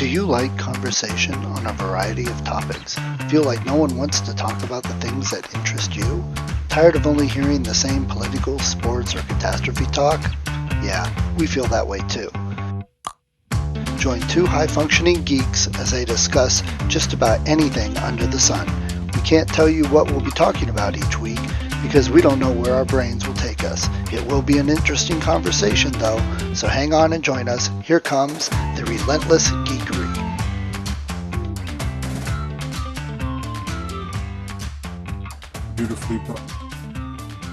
Do you like conversation on a variety of topics? Feel like no one wants to talk about the things that interest you? Tired of only hearing the same political, sports, or catastrophe talk? Yeah, we feel that way too. Join two high-functioning geeks as they discuss just about anything under the sun. We can't tell you what we'll be talking about each week because we don't know where our brains will take us. It will be an interesting conversation though, so hang on and join us. Here comes the Relentless Geekery. Beautifully put.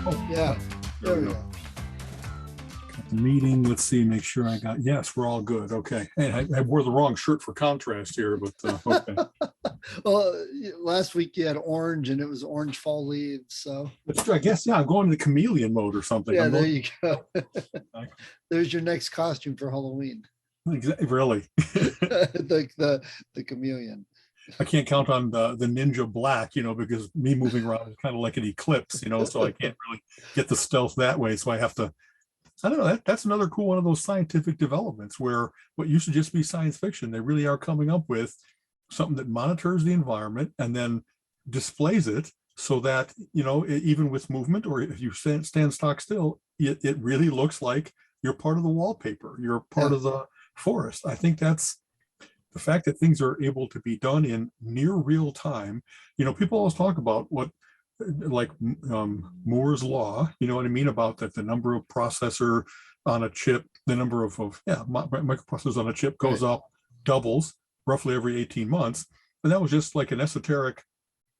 Oh, yeah. There we go. Got the meeting. Let's see, make sure I got, yes, we're all good. Okay. Hey, I wore the wrong shirt for contrast here, but okay. Well, last week you had orange and it was orange fall leaves. So That's true. I guess, yeah, I'm going into chameleon mode or something. yeah, there you go. There's your next costume for Halloween. Really? the chameleon. I can't count on the ninja black, because me moving around is kind of like an eclipse, so I can't really get the stealth that way. So I have to, I don't know, that's another cool one of those scientific developments where what used to just be science fiction, they really are coming up with something that monitors the environment and then displays it so that, even with movement or if you stand stock still, it really looks like you're part of the wallpaper, you're part of the forest. I think that's the fact that things are able to be done in near real time. People always talk about what, like Moore's law, you know what I mean, about that the number of processor on a chip, the number of microprocessors on a chip goes up, doubles roughly every 18 months. And that was just like an esoteric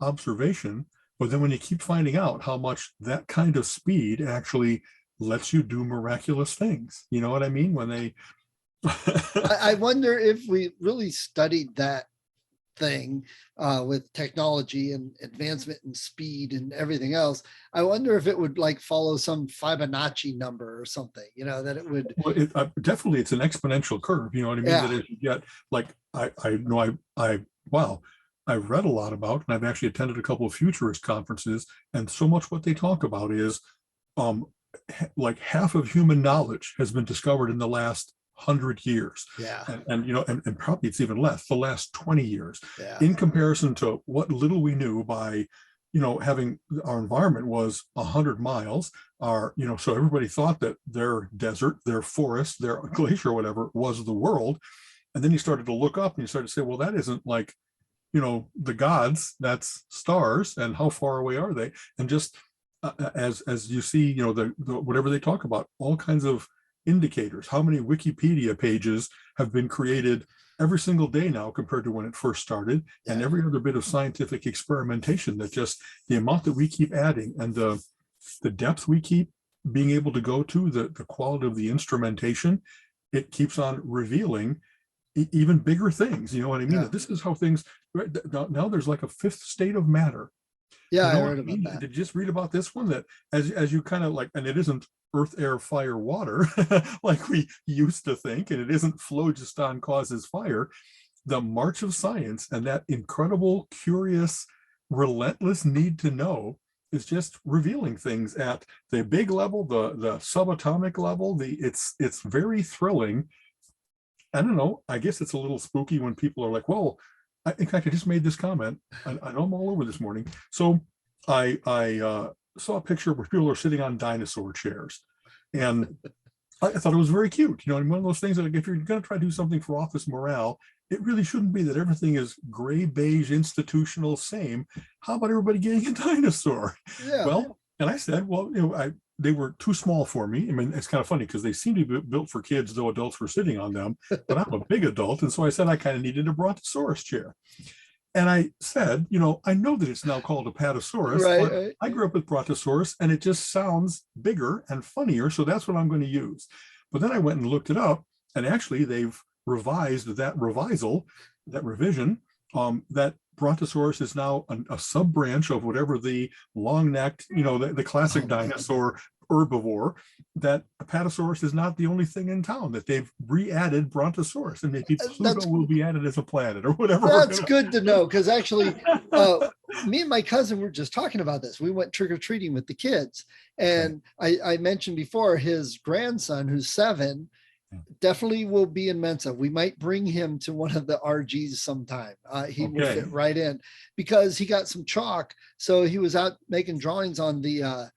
observation. But then when you keep finding out how much that kind of speed actually lets you do miraculous things, you know what I mean? When they I wonder if we really studied that thing with technology and advancement and speed and everything else. I wonder if it would like follow some Fibonacci number or something, that it would. Well, definitely it's an exponential curve. You know what I mean? Yeah. That as you get, like, I've read a lot about, and I've actually attended a couple of futurist conferences, and so much what they talk about is, like half of human knowledge has been discovered in the last 100 years. Yeah. And probably it's even less, the last 20 years, Yeah. in comparison to what little we knew by, having our environment was 100 miles, so everybody thought that their desert, their forest, their glacier, or whatever was the world. And then you started to look up and you started to say, well, that isn't like, the gods, that's stars, and how far away are they? And just as you see, the whatever they talk about, all kinds of indicators, how many Wikipedia pages have been created every single day now compared to when it first started, and every other bit of scientific experimentation, that just the amount that we keep adding and the depth we keep being able to go to, the quality of the instrumentation, it keeps on revealing even bigger things. You know what I mean? This is how things, now there's like a fifth state of matter. Yeah, I heard about that. Did you just read about this one, that as you kind of like, and it isn't earth, air, fire, water like we used to think, and it isn't phlogiston causes fire. The march of science and that incredible, curious, relentless need to know is just revealing things at the big level, the subatomic level. It's very thrilling. I don't know, I guess it's a little spooky when people are like, well, in fact, I just made this comment. I know I'm all over this morning. So I saw a picture where people are sitting on dinosaur chairs, and I thought it was very cute. And one of those things that, like, if you're going to try to do something for office morale, it really shouldn't be that everything is gray, beige, institutional, same. How about everybody getting a dinosaur? Yeah. Well, and I said, well, they were too small for me. I mean, it's kind of funny because they seem to be built for kids, though adults were sitting on them. But I'm a big adult, and so I said I kind of needed a brontosaurus chair. And I said, I know that it's now called apatosaurus, but I grew up with brontosaurus, and it just sounds bigger and funnier, so that's what I'm going to use. But then I went and looked it up, and actually they've revised that revision, that brontosaurus is now a sub branch of whatever the long-necked, the classic dinosaur herbivore, that apatosaurus is not the only thing in town, that they've re-added brontosaurus, and maybe Pluto will be added as a planet or whatever. That's good to know, because actually me and my cousin were just talking about this. We went trick-or-treating with the kids, and I mentioned before his grandson, who's 7, definitely will be in Mensa. We might bring him to one of the RGs sometime. He will Okay. fit right in because he got some chalk. So he was out making drawings on the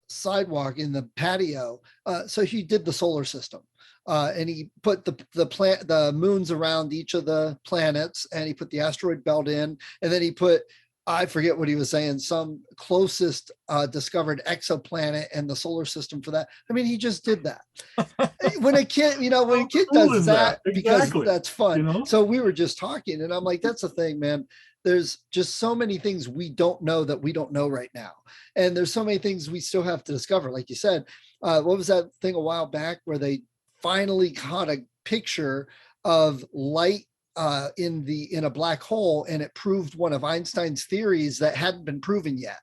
sidewalk in the patio. So he did the solar system. And he put the moons around each of the planets, and he put the asteroid belt in, and then he put, I forget what he was saying, some closest discovered exoplanet and the solar system for that. I mean, he just did that. When a kid, when a How kid cool does is that, because Exactly. that's fun. You know? So we were just talking, and I'm like, that's the thing, man. There's just so many things we don't know that we don't know right now. And there's so many things we still have to discover. Like you said, what was that thing a while back where they finally caught a picture of light in a black hole, and it proved one of Einstein's theories that hadn't been proven yet.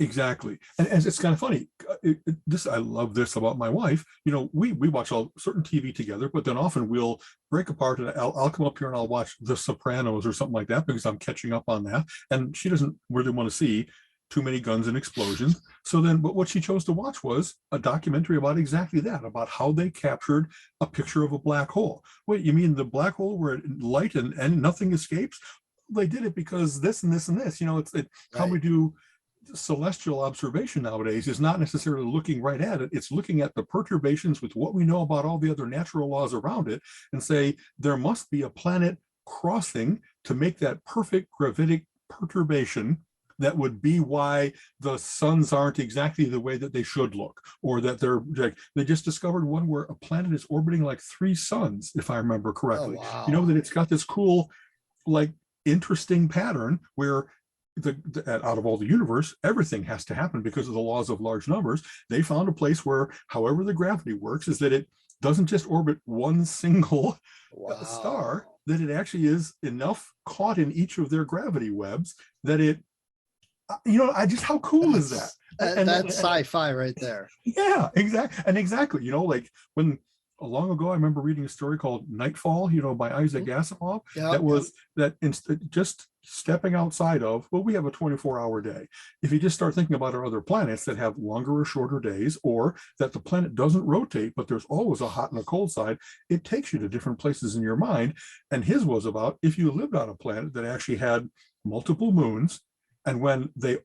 Exactly. And it's kind of funny. I love this about my wife. We watch all certain TV together, but then often we'll break apart, and I'll come up here and I'll watch The Sopranos or something like that because I'm catching up on that. And she doesn't really want to see too many guns and explosions. So then, but what she chose to watch was a documentary about exactly that, about how they captured a picture of a black hole. Wait, you mean the black hole where light and nothing escapes? They did it because this and this and this. How we do celestial observation nowadays is not necessarily looking right at it. It's looking at the perturbations with what we know about all the other natural laws around it and say there must be a planet crossing to make that perfect gravitic perturbation that would be why the suns aren't exactly the way that they should look, or that they just discovered one where a planet is orbiting like 3 suns, if I remember correctly. Oh, wow. That it's got this cool, like, interesting pattern where out of all the universe, everything has to happen because of the laws of large numbers. They found a place where, however the gravity works, is that it doesn't just orbit one single star, that it actually is enough caught in each of their gravity webs that it, how cool is that? That's sci-fi right there. Yeah, exactly. Like when long ago, I remember reading a story called Nightfall, by Isaac Asimov. That just stepping outside of, well, we have a 24-hour day. If you just start thinking about our other planets that have longer or shorter days, or that the planet doesn't rotate, but there's always a hot and a cold side, it takes you to different places in your mind. And his was about if you lived on a planet that actually had multiple moons, and when they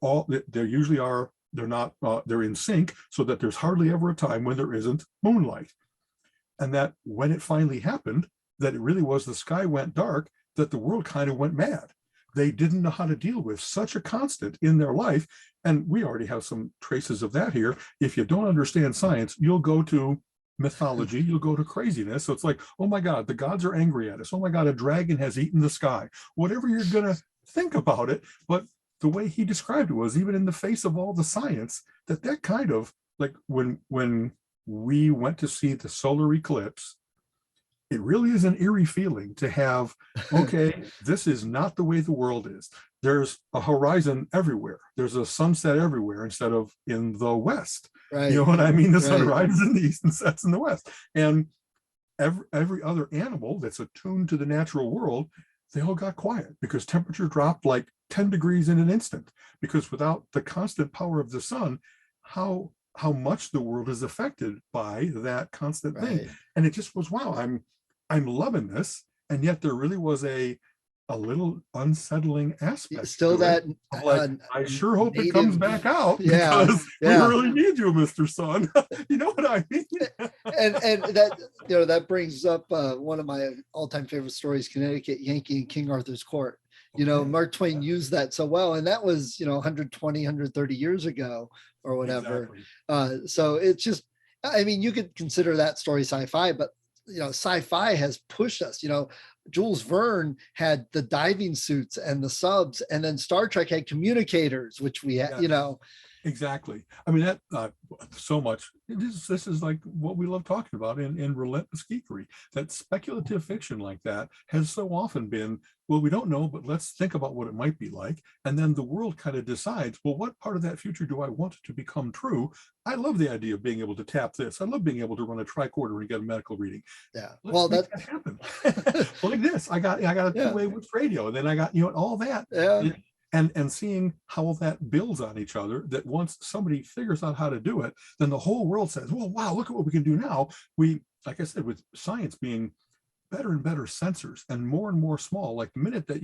usually are, they're in sync, so that there's hardly ever a time when there isn't moonlight. And that when it finally happened, that it really was the sky went dark, that the world kind of went mad. They didn't know how to deal with such a constant in their life. And we already have some traces of that here. If you don't understand science, you'll go to mythology, you'll go to craziness. So it's like, oh my God, the gods are angry at us. Oh my God, a dragon has eaten the sky. Whatever you're going to think about it. But the way he described it was, even in the face of all the science, that kind of, like when we went to see the solar eclipse, it really is an eerie feeling to have, okay, this is not the way the world is. There's a horizon everywhere. There's a sunset everywhere instead of in the west. Right. You know what I mean? The Right. sun rises in the east and sets in the west. And every other animal that's attuned to the natural world, they all got quiet because temperature dropped like 10 degrees in an instant. Because without the constant power of the sun, how much the world is affected by that constant thing. And it just was, wow, I'm loving this. And yet there really was a little unsettling aspect. Still that, I sure hope it comes back out, Yeah, because we really need you, Mr. Sun. You know what I mean? and that, that brings up one of my all-time favorite stories, Connecticut Yankee and King Arthur's Court. Mark Twain used that so well, and that was 120, 130 years ago or whatever. Exactly. So it's just, I mean, you could consider that story sci-fi, but sci-fi has pushed us. Jules Verne had the diving suits and the subs, and then Star Trek had communicators, which we had, Exactly. I mean, that so much. This is like what we love talking about in Relentless Geekery. That speculative fiction like that has so often been, well, we don't know, but let's think about what it might be like. And then the world kind of decides, well, what part of that future do I want to become true? I love the idea of being able to tap this. I love being able to run a tricorder and get a medical reading. Yeah. Let's make that happen. Like this, I got a two-way with radio, and then I got all that. Yeah. And seeing how that builds on each other, that once somebody figures out how to do it, then the whole world says, well, wow, look at what we can do now. We like I said, with science being better and better sensors and more small, like the minute that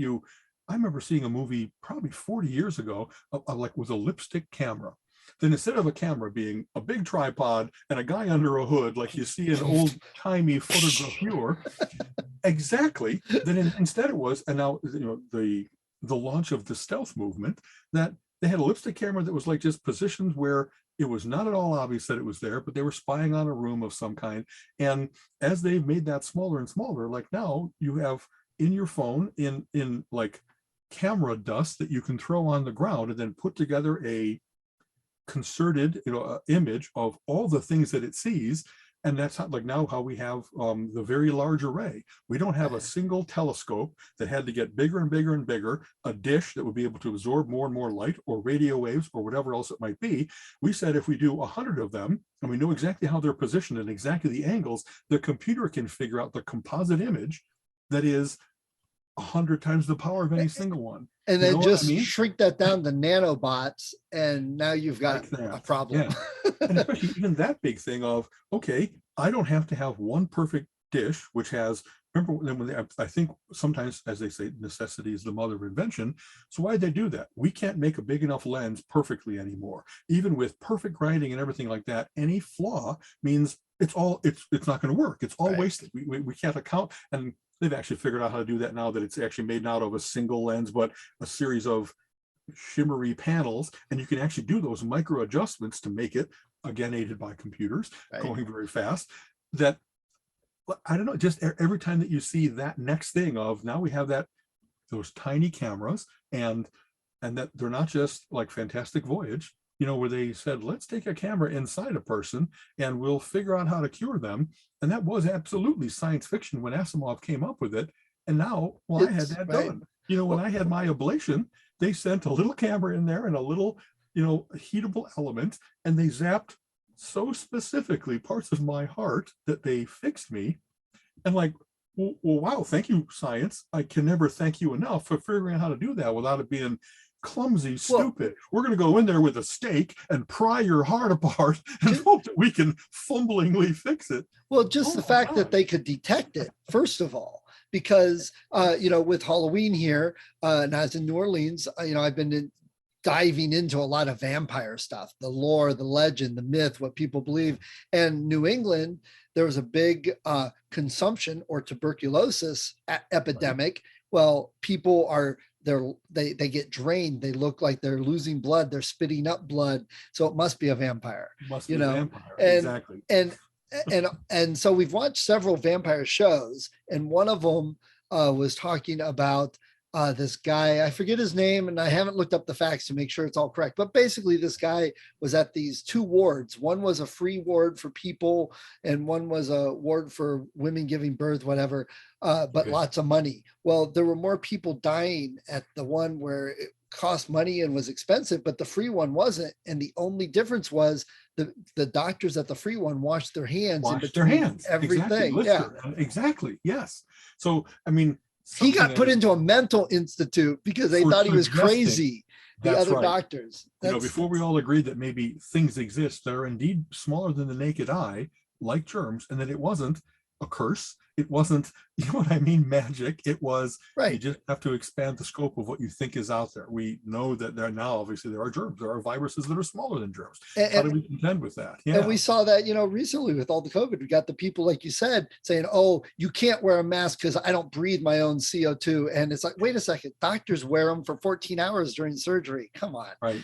I remember seeing a movie probably 40 years ago, like with a lipstick camera. Then instead of a camera being a big tripod and a guy under a hood, like you see in old timey photogravure, exactly. Then instead it was, and now the launch of the stealth movement, that they had a lipstick camera that was like just positions where it was not at all obvious that it was there, but they were spying on a room of some kind. And as they've made that smaller and smaller, like now you have in your phone in like camera dust that you can throw on the ground and then put together a concerted image of all the things that it sees. And that's how, like now how we have the very large array. We don't have a single telescope that had to get bigger and bigger and bigger, a dish that would be able to absorb more and more light or radio waves or whatever else it might be. We said if we do 100 of them and we know exactly how they're positioned and exactly the angles, the computer can figure out the composite image that is 100 times the power of any single one. And then just shrink that down to nanobots, and now you've got like a problem. Yeah. And especially even that big thing of, okay, I don't have to have one perfect dish, which has, remember when I think sometimes, as they say, necessity is the mother of invention. So why did they do that? We can't make a big enough lens perfectly anymore. Even with perfect grinding and everything like that, any flaw means it's not going to work. It's all wasted. We can't account. And they've actually figured out how to do that now, that it's actually made not of a single lens, but a series of shimmery panels. And you can actually do those micro adjustments to make it, again, aided by computers, going very fast. That, I don't know, just every time that you see that next thing of, now we have those tiny cameras, and that they're not just like Fantastic Voyage, where they said, let's take a camera inside a person and we'll figure out how to cure them. And that was absolutely science fiction when Asimov came up with it. And now, I had that done. When I had my ablation, they sent a little camera in there and a little, heatable element, and they zapped so specifically parts of my heart that they fixed me. And like, well, wow, thank you, science. I can never thank you enough for figuring out how to do that without it being clumsy, stupid. We're going to go in there with a stake and pry your heart apart and hope that we can fumblingly fix it. Well, just the fact that they could detect it, first of all, because, with Halloween here, and I was in New Orleans, I've been diving into a lot of vampire stuff, the lore, the legend, the myth, what people believe. And New England, there was a big consumption or tuberculosis epidemic. Well, people they get drained. They look like they're losing blood. They're spitting up blood. So it must be a vampire. Must be a vampire. And, exactly. And so we've watched several vampire shows, and one of them was talking about this guy, I forget his name, and I haven't looked up the facts to make sure it's all correct. But basically, this guy was at these two wards. One was a free ward for people, and one was a ward for women giving birth, whatever, but lots of money. Well, there were more people dying at the one where it cost money and was expensive, but the free one wasn't. And the only difference was the doctors at the free one washed their hands in between everything. Exactly. Yes. So, I mean, he got put into a mental institute because they thought he was crazy. The other doctors. Before we all agreed that maybe things exist that are indeed smaller than the naked eye, like germs, and that it wasn't a curse. It wasn't, magic. It was, you just have to expand the scope of what you think is out there. We know that obviously there are germs. There are viruses that are smaller than germs. How do we contend with that? Yeah. And we saw that, recently with all the COVID, we got the people, like you said, saying, oh, you can't wear a mask because I don't breathe my own CO2. And it's like, wait a second, doctors wear them for 14 hours during surgery. Come on. Right.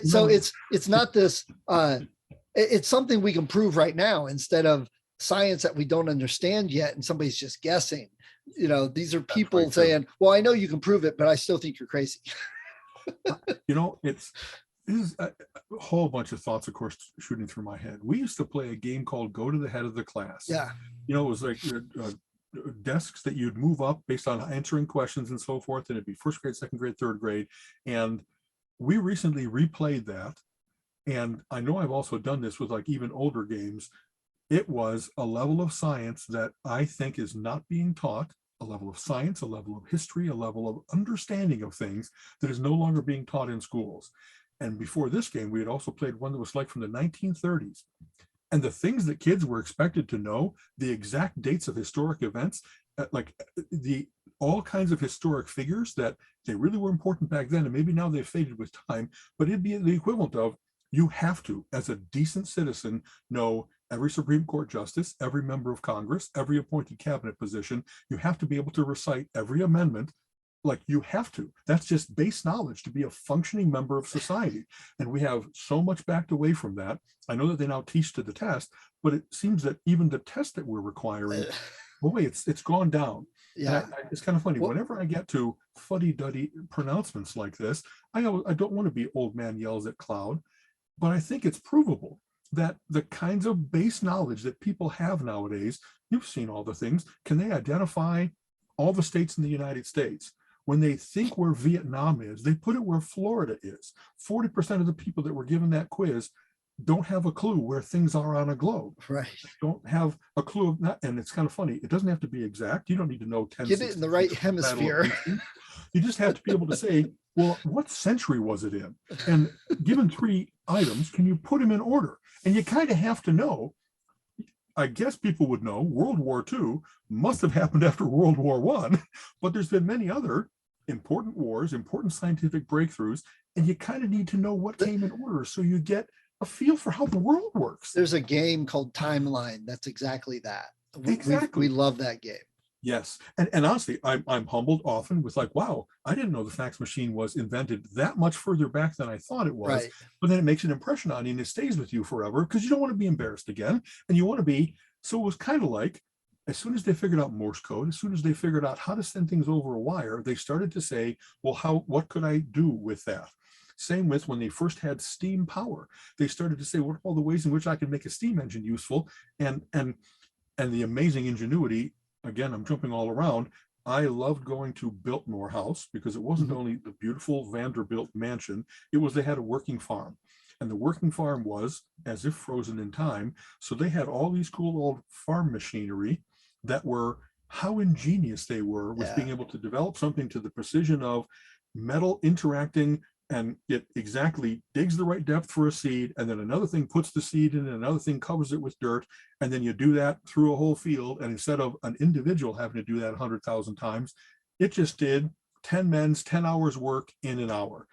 So it's not this, it's something we can prove right now instead of science that we don't understand yet and somebody's just guessing. These are people saying, well, I know you can prove it, but I still think you're crazy. This is a whole bunch of thoughts, of course, shooting through my head. We used to play a game called Go to the Head of the Class. Yeah. It was like desks that you'd move up based on answering questions and so forth, and it'd be first grade, second grade, third grade. And we recently replayed that, and I know I've also done this with like even older games. It was a level of science that I think is not being taught, a level of science, a level of history, a level of understanding of things that is no longer being taught in schools. And before this game, we had also played one that was like from the 1930s. And the things that kids were expected to know, the exact dates of historic events, like the all kinds of historic figures that they really were important back then, and maybe now they've faded with time, but it'd be the equivalent of, you have to, as a decent citizen, know every Supreme Court justice, every member of Congress, every appointed cabinet position. You have to be able to recite every amendment. Like, you have to. That's just base knowledge to be a functioning member of society. And we have so much backed away from that. I know that they now teach to the test, but it seems that even the test that we're requiring, boy, it's gone down. Yeah. It's kind of funny. Well- Whenever I get to fuddy-duddy pronouncements like this, I don't want to be old man yells at cloud, but I think it's provable that the kinds of base knowledge that people have nowadays, you've seen all the things, can they identify all the states in the United States? When they think where Vietnam is, they put it where Florida is. 40% of the people that were given that quiz don't have a clue where things are on a globe. Right. They don't have a clue of that. And it's kind of funny. It doesn't have to be exact. You don't need to know 10. Get it in the right hemisphere. You just have to be able to say, well, what century was it in? And given 3 items, can you put them in order? And you kind of have to know. I guess people would know World War II must have happened after World War I, but there's been many other important wars, important scientific breakthroughs, and you kind of need to know what came in order so you get a feel for how the world works. There's a game called Timeline. That's exactly that. Exactly. We love that game. Yes. And honestly, I'm humbled often with like, wow, I didn't know the fax machine was invented that much further back than I thought it was. Right. But then it makes an impression on you and it stays with you forever because you don't want to be embarrassed again. And you want to be, so it was kind of like, as soon as they figured out Morse code, as soon as they figured out how to send things over a wire, they started to say, well, what could I do with that? Same with when they first had steam power. They started to say, what are all the ways in which I can make a steam engine useful? And the amazing ingenuity. Again, I'm jumping all around. I loved going to Biltmore House because it wasn't only the beautiful Vanderbilt mansion, it was they had a working farm. And the working farm was as if frozen in time. So they had all these cool old farm machinery that were, how ingenious they were with being able to develop something to the precision of metal interacting, and it exactly digs the right depth for a seed, and then another thing puts the seed in, and another thing covers it with dirt, and then you do that through a whole field. And instead of an individual having to do that 100,000 times, it just did 10 men's 10 hours work in an hour.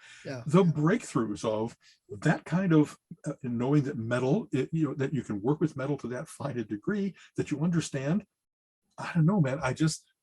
The breakthroughs of that kind of knowing that metal, that you can work with metal to that fine a degree that you understand. I don't know, man.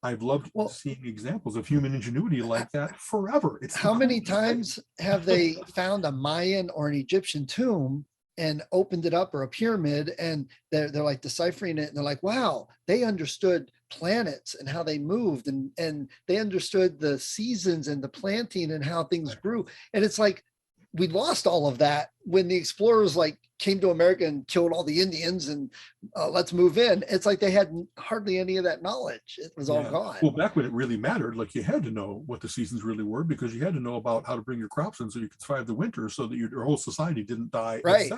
I've loved seeing examples of human ingenuity like that forever. It's how many times have they found a Mayan or an Egyptian tomb and opened it up, or a pyramid, and they're like deciphering it, and they're like, wow, they understood planets and how they moved, and they understood the seasons and the planting and how things grew. And it's like, we lost all of that when the explorers like came to America and killed all the Indians and let's move in. It's like they had hardly any of that knowledge. It was all gone. Well, back when it really mattered, like you had to know what the seasons really were because you had to know about how to bring your crops in so you could survive the winter so that your whole society didn't die. Right.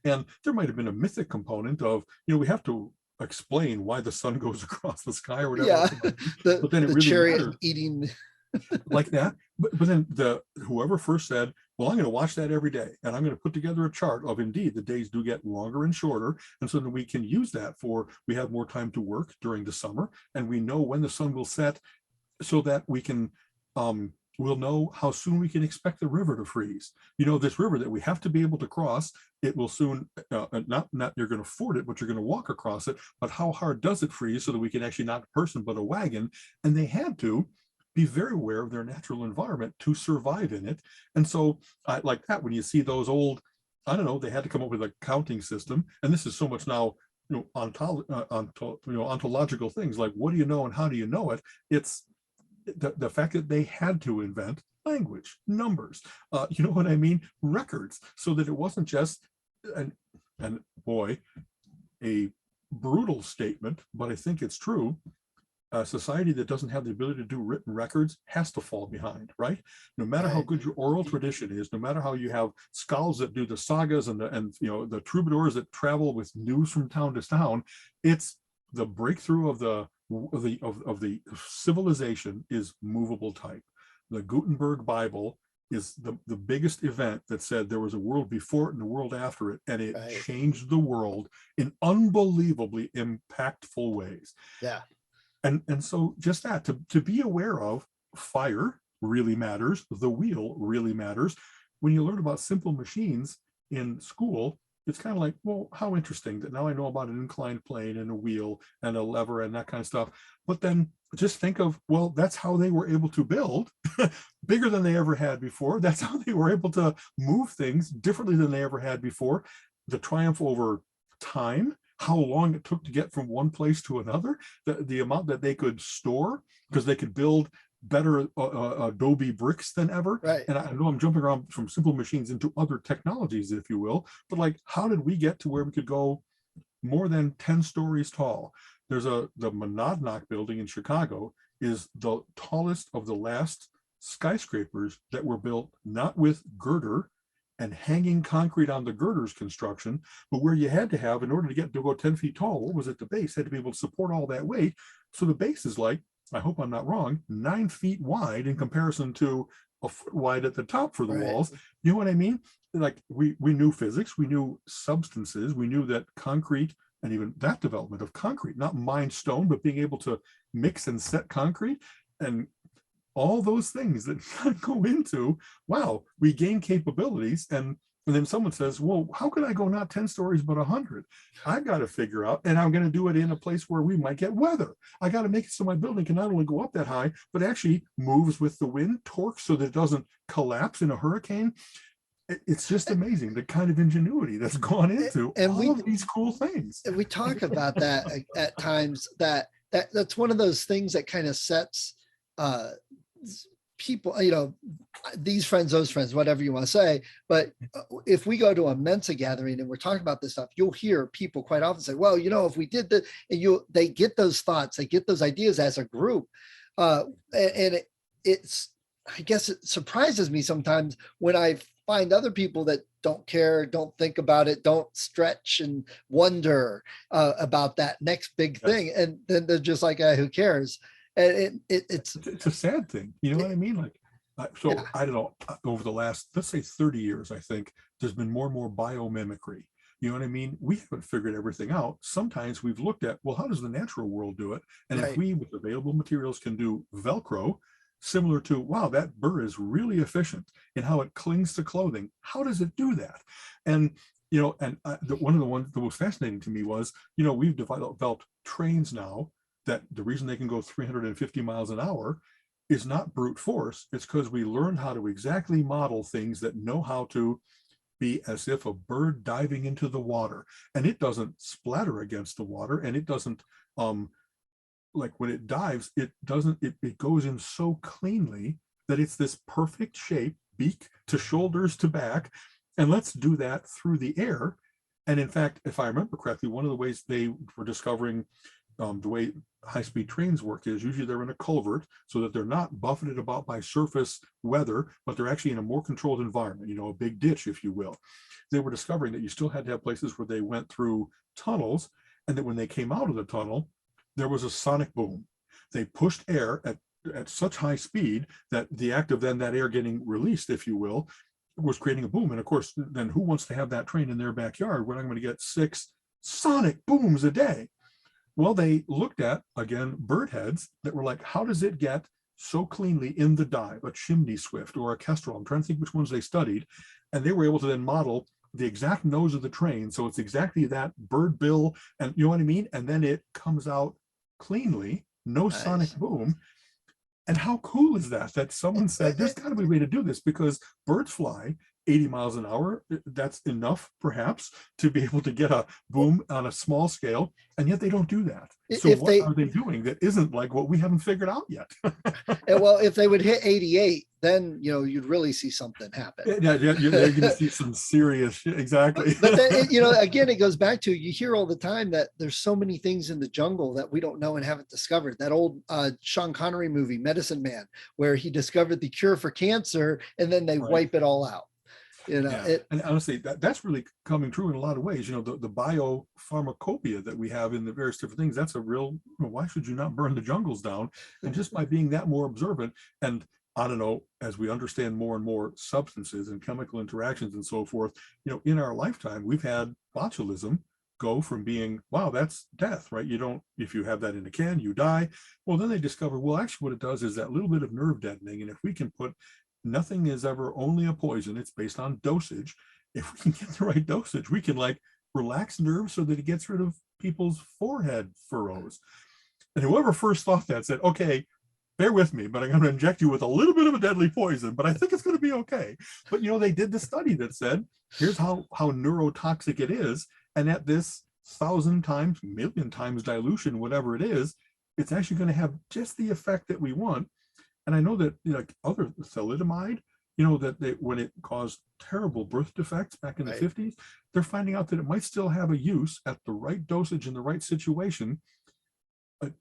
And there might have been a mythic component of, we have to explain why the sun goes across the sky or whatever. Yeah. But then it really chariot mattered. eating Like that. But then whoever first said, well, I'm going to watch that every day, and I'm going to put together a chart of indeed the days do get longer and shorter, and so that we can use that we have more time to work during the summer, and we know when the sun will set, so that we can we'll know how soon we can expect the river to freeze. This river that we have to be able to cross, it will soon not you're going to ford it, but you're going to walk across it. But how hard does it freeze so that we can actually not a person but a wagon? And they had to be very aware of their natural environment to survive in it. And so like that, when you see those old, I don't know, they had to come up with a counting system. And this is so much now, ontological things like, what do you know and how do you know it? It's the fact that they had to invent language, numbers, you know what I mean? Records, so that it wasn't just, and boy, a brutal statement, but I think it's true. A society that doesn't have the ability to do written records has to fall behind, right? No matter how good your oral tradition is, no matter how you have scholars that do the sagas and the troubadours that travel with news from town to town, it's the breakthrough of the civilization is movable type. The Gutenberg Bible is the biggest event that said there was a world before it and a world after it, and it Right. changed the world in unbelievably impactful ways. Yeah. And so just that, to be aware of fire really matters, the wheel really matters. When you learn about simple machines in school, it's kind of like, well, how interesting that now I know about an inclined plane and a wheel and a lever and that kind of stuff. But then just think of, well, that's how they were able to build bigger than they ever had before. That's how they were able to move things differently than they ever had before. The triumph over time, how long it took to get from one place to another, the amount that they could store because they could build better adobe bricks than ever. Right. And I know I'm jumping around from simple machines into other technologies, if you will, but like, how did we get to where we could go more than 10 stories tall? There's the Monadnock building in Chicago is the tallest of the last skyscrapers that were built not with girder and hanging concrete on the girders construction, but where you had to have, in order to get to go 10 feet tall, what was it, the base had to be able to support all that weight. So the base is like, I hope I'm not wrong, 9 feet wide in comparison to a foot wide at the top for the Right. walls. You know what I mean? Like we knew physics, we knew substances, we knew that concrete, and even that development of concrete, not mined stone, but being able to mix and set concrete and all those things that go into, wow, we gain capabilities. And then someone says, well, how can I go not 10 stories, but 100? I got to figure out, and I'm going to do it in a place where we might get weather. I got to make it so my building can not only go up that high, but actually moves with the wind, torques so that it doesn't collapse in a hurricane. It's just amazing the kind of ingenuity that's gone into all of these cool things. And we talk about that at times, that's one of those things that kind of sets people, these friends, those friends, whatever you want to say. But if we go to a Mensa gathering and we're talking about this stuff, you'll hear people quite often say, well, if we did that, and they get those thoughts, they get those ideas as a group. And I guess it surprises me sometimes when I find other people that don't care, don't think about it, don't stretch and wonder about that next big thing. And then they're just like, who cares? And it's a sad thing. You know what I mean? Like, so I don't know, over the last, let's say 30 years, I think there's been more and more biomimicry. You know what I mean? We haven't figured everything out. Sometimes we've looked at, well, how does the natural world do it? And if we, with available materials, can do Velcro, similar to, wow, that burr is really efficient in how it clings to clothing. How does it do that? And, one of the ones that was fascinating to me was, we've developed trains now that the reason they can go 350 miles an hour is not brute force. It's because we learned how to exactly model things that know how to be as if a bird diving into the water, and it doesn't splatter against the water, and it doesn't like when it dives, it goes in so cleanly that it's this perfect shape, beak to shoulders to back. And let's do that through the air. And in fact, if I remember correctly, one of the ways they were discovering the way high-speed trains work is usually they're in a culvert so that they're not buffeted about by surface weather, but they're actually in a more controlled environment, a big ditch, if you will. They were discovering that you still had to have places where they went through tunnels, and that when they came out of the tunnel, there was a sonic boom. They pushed air at such high speed that the act of then that air getting released, if you will, was creating a boom. And of course, then who wants to have that train in their backyard? We're not going to get 6 sonic booms a day. Well, they looked at, again, bird heads that were like, how does it get so cleanly in the dive, a chimney swift or a kestrel? I'm trying to think which ones they studied. And they were able to then model the exact nose of the train. So it's exactly that bird bill, and you know what I mean? And then it comes out cleanly, no sonic boom. And how cool is that? That someone said, there's got to be a way to do this, because birds fly 80 miles an hour. That's enough, perhaps, to be able to get a boom on a small scale. And yet they don't do that. So what are they doing that isn't like what we haven't figured out yet? Well, if they would hit 88, then, you'd really see something happen. Yeah, you're going to see some serious shit. Exactly. But then, again, it goes back to, you hear all the time that there's so many things in the jungle that we don't know and haven't discovered. That old Sean Connery movie, Medicine Man, where he discovered the cure for cancer and then they wipe it all out. And honestly, that's really coming true in a lot of ways. The biopharmacopoeia that we have in the various different things, that's a real, why should you not burn the jungles down? And just by being that more observant, and I don't know, as we understand more and more substances and chemical interactions and so forth, in our lifetime, we've had botulism go from being, wow, that's death, right? You don't, if you have that in a can, you die. Well, then they discover, well, actually what it does is that little bit of nerve deadening. And if we can put, nothing is ever only a poison, it's based on dosage. If we can get the right dosage, we can like relax nerves so that it gets rid of people's forehead furrows. And whoever first thought that said, okay, bear with me, but I'm going to inject you with a little bit of a deadly poison, but I think it's going to be okay. But they did the study that said, here's how neurotoxic it is. And at this 1,000 times, million times dilution, whatever it is, it's actually going to have just the effect that we want. And I know that like other thalidomide, that when it caused terrible birth defects back in the 50s, they're finding out that it might still have a use at the right dosage in the right situation.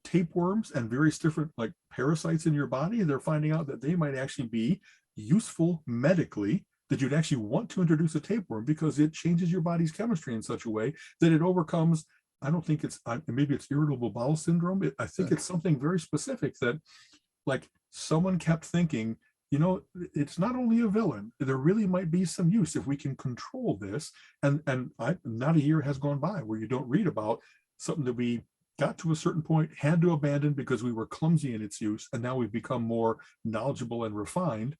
Tapeworms and various different like parasites in your body, they're finding out that they might actually be useful medically, that you'd actually want to introduce a tapeworm because it changes your body's chemistry in such a way that it overcomes, I don't think it's, maybe it's irritable bowel syndrome. I think it's something very specific that like someone kept thinking, it's not only a villain, there really might be some use if we can control this. And not a year has gone by where you don't read about something that we got to a certain point, had to abandon because we were clumsy in its use, and now we've become more knowledgeable and refined.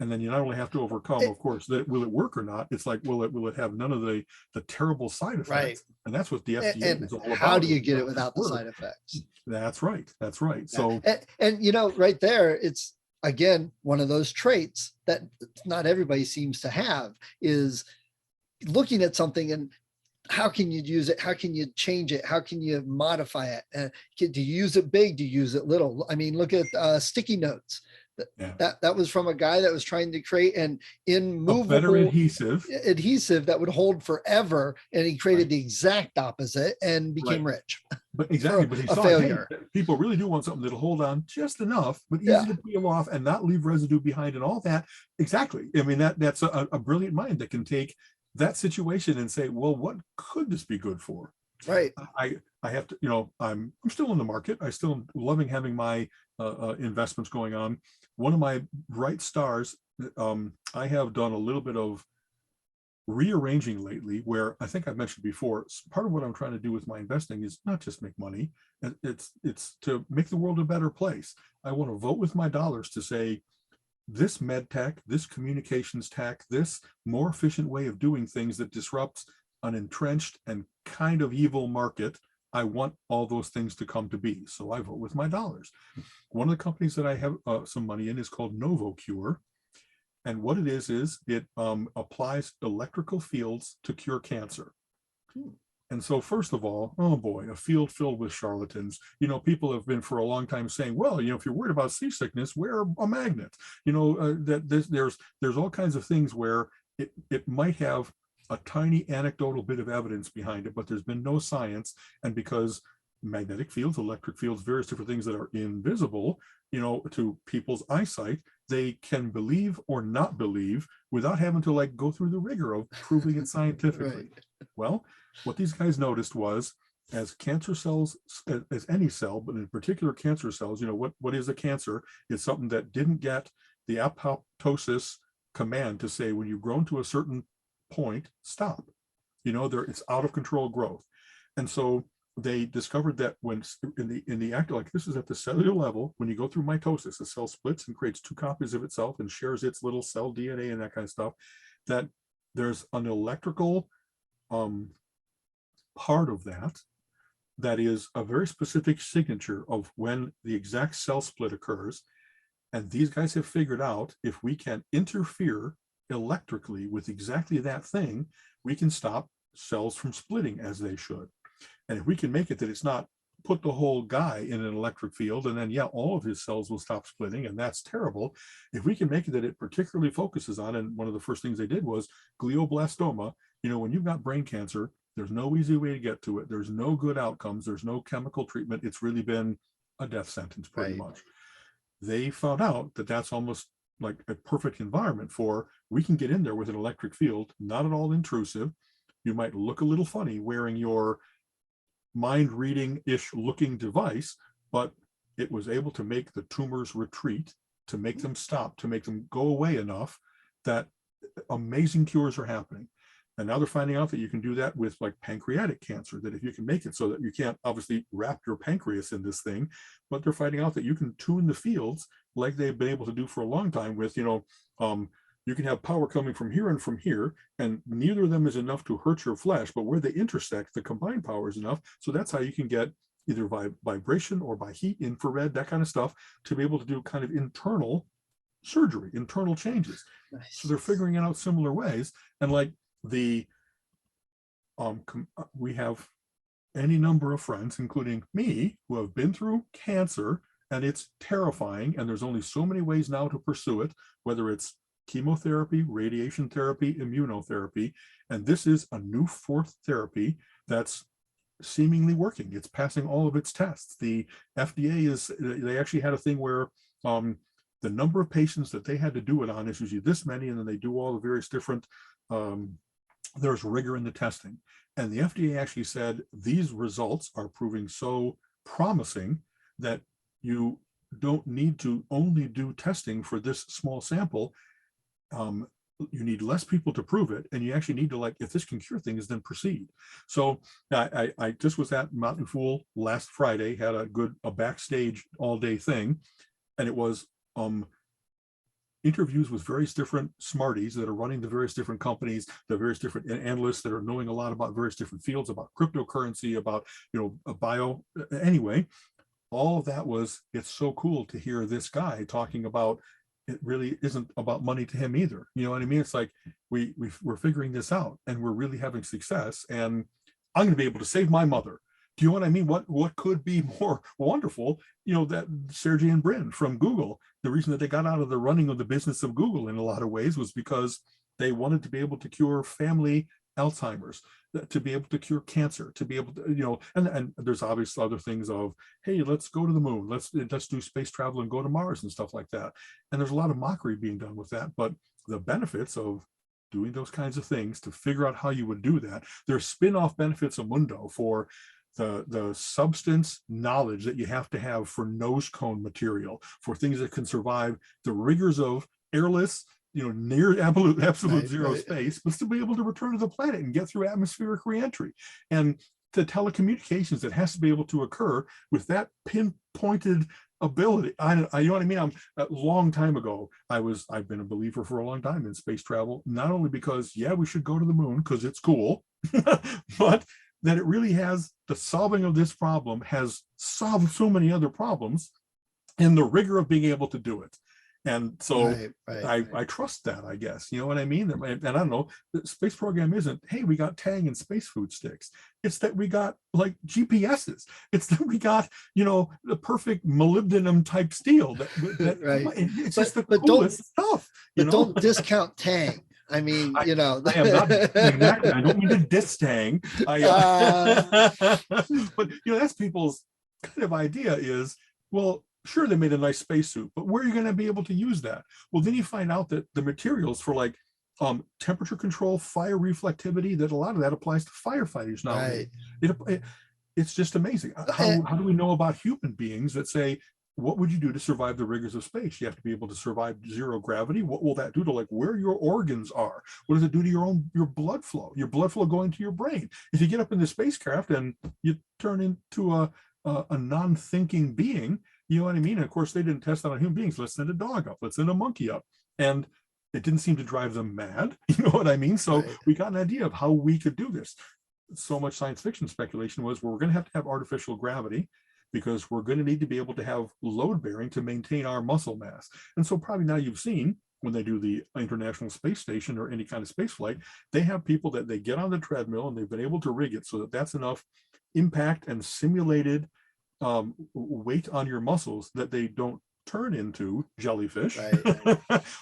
And then you not only have to overcome, of course, that will it work or not? It's like, will it have none of the terrible side effects? Right. And that's what the FDA is all about. How do you get it without the side effects? That's right. That's right. Yeah. So, and right there, it's again one of those traits that not everybody seems to have, is looking at something and how can you use it? How can you change it? How can you modify it? Do you use it big? Do you use it little? I mean, look at sticky notes. That was from a guy that was trying to create an immovable better adhesive that would hold forever, and he created the exact opposite and became rich. But exactly, but he saw failure. Hey, people really do want something that'll hold on just enough, but easy to peel off and not leave residue behind and all that. Exactly. I mean, that's a brilliant mind that can take that situation and say, well, what could this be good for? Right. I have to, I'm still in the market. I still am loving having my investments going on. One of my bright stars, I have done a little bit of rearranging lately, where I think I've mentioned before, part of what I'm trying to do with my investing is not just make money. It's to make the world a better place. I want to vote with my dollars to say, this med tech, this communications tech, this more efficient way of doing things that disrupts an entrenched and kind of evil market, I want all those things to come to be. So I vote with my dollars. One of the companies that I have some money in is called NovoCure. And what it is it applies electrical fields to cure cancer. And so first of all, oh boy, a field filled with charlatans. People have been for a long time saying, well, if you're worried about seasickness, wear a magnet. There's all kinds of things where it might have a tiny anecdotal bit of evidence behind it, but there's been no science. And because magnetic fields, electric fields, various different things that are invisible, to people's eyesight, they can believe or not believe without having to like go through the rigor of proving it scientifically. Well, what these guys noticed was, as cancer cells, as any cell, but in particular cancer cells, what is a cancer? It's something that didn't get the apoptosis command to say, when you've grown to a certain point, stop. It's out of control growth. And so they discovered that when in the act, like this is at the cellular level, when you go through mitosis, the cell splits and creates two copies of itself and shares its little cell DNA and that kind of stuff, that there's an electrical part of that is a very specific signature of when the exact cell split occurs. And these guys have figured out, if we can interfere electrically with exactly that thing, we can stop cells from splitting as they should. And if we can make it that it's not put the whole guy in an electric field and then all of his cells will stop splitting, and that's terrible. If we can make it that it particularly focuses on, and one of the first things they did was glioblastoma. When you've got brain cancer, there's no easy way to get to it. There's no good outcomes. There's no chemical treatment. It's really been a death sentence pretty much. They found out that that's almost like a perfect environment for, we can get in there with an electric field, not at all intrusive. You might look a little funny wearing your mind reading-ish looking device, but it was able to make the tumors retreat to make them stop, to make them go away enough that amazing cures are happening. And now they're finding out that you can do that with like pancreatic cancer, that if you can make it so that you can't obviously wrap your pancreas in this thing, but they're finding out that you can tune the fields like they've been able to do for a long time with, you can have power coming from here and from here, and neither of them is enough to hurt your flesh, but where they intersect, the combined power is enough. So that's how you can get either by vibration or by heat, infrared, that kind of stuff, to be able to do kind of internal surgery, internal changes. Nice. So they're figuring it out similar ways. And like we have any number of friends, including me, who have been through cancer, and it's terrifying. And there's only so many ways now to pursue it, whether it's chemotherapy, radiation therapy, immunotherapy. And this is a new fourth therapy that's seemingly working. It's passing all of its tests. The FDA they actually had a thing where the number of patients that they had to do it on is usually this many, and then they do all the various different, there's rigor in the testing. And the FDA actually said these results are proving so promising that you don't need to only do testing for this small sample. You need less people to prove it, and you actually need to, like, if this can cure things, then proceed. So I just was at Mountain Fool last Friday, had a backstage all day thing, and it was interviews with various different smarties that are running the various different companies, the various different analysts that are knowing a lot about various different fields, about cryptocurrency, about anyway, all of that was, it's so cool to hear this guy talking about it really isn't about money to him either. You know what I mean? It's like we're figuring this out and we're really having success, and I'm going to be able to save my mother. Do you know what I mean? What could be more wonderful? That Sergey and Brin from Google, the reason that they got out of the running of the business of Google in a lot of ways was because they wanted to be able to cure family Alzheimer's, to be able to cure cancer, to be able to, and there's obviously other things of, hey, let's go to the moon, let's do space travel and go to Mars and stuff like that. And there's a lot of mockery being done with that, but the benefits of doing those kinds of things, to figure out how you would do that, there's spin-off benefits of Mundo for the substance knowledge that you have to have for nose cone material, for things that can survive the rigors of airless, near absolute zero space, but still be able to return to the planet and get through atmospheric reentry. And the telecommunications that has to be able to occur with that pinpointed ability. You know what I mean? A long time ago, I've been a believer for a long time in space travel, not only because, yeah, we should go to the moon because it's cool, but that it really has, the solving of this problem has solved so many other problems in the rigor of being able to do it. And so I trust that, I guess, you know what I mean? And I don't know, the space program isn't, hey, we got Tang and space food sticks. It's that we got like GPSs. It's that we got, the perfect molybdenum type steel. Right. It's just the coolest stuff. But don't discount Tang. I mean, I am not exactly. I don't mean to diss Tang. But that's people's kind of idea is, well, sure, they made a nice spacesuit, but where are you going to be able to use that? Well, then you find out that the materials for like temperature control, fire reflectivity, that a lot of that applies to firefighters now. Right. It's just amazing. How do we know about human beings that say, what would you do to survive the rigors of space? You have to be able to survive zero gravity. What will that do to like where your organs are? What does it do to your blood flow going to your brain? If you get up in the spacecraft and you turn into a non-thinking being, you know what I mean? And of course, they didn't test that on human beings. Let's send a dog up. Let's send a monkey up. And it didn't seem to drive them mad. You know what I mean? So we got an idea of how we could do this. So much science fiction speculation was, well, we're going to have artificial gravity because we're going to need to be able to have load bearing to maintain our muscle mass. And so probably now you've seen when they do the International Space Station or any kind of space flight, they have people that they get on the treadmill and they've been able to rig it so that that's enough impact and simulated weight on your muscles that they don't turn into jellyfish. Right.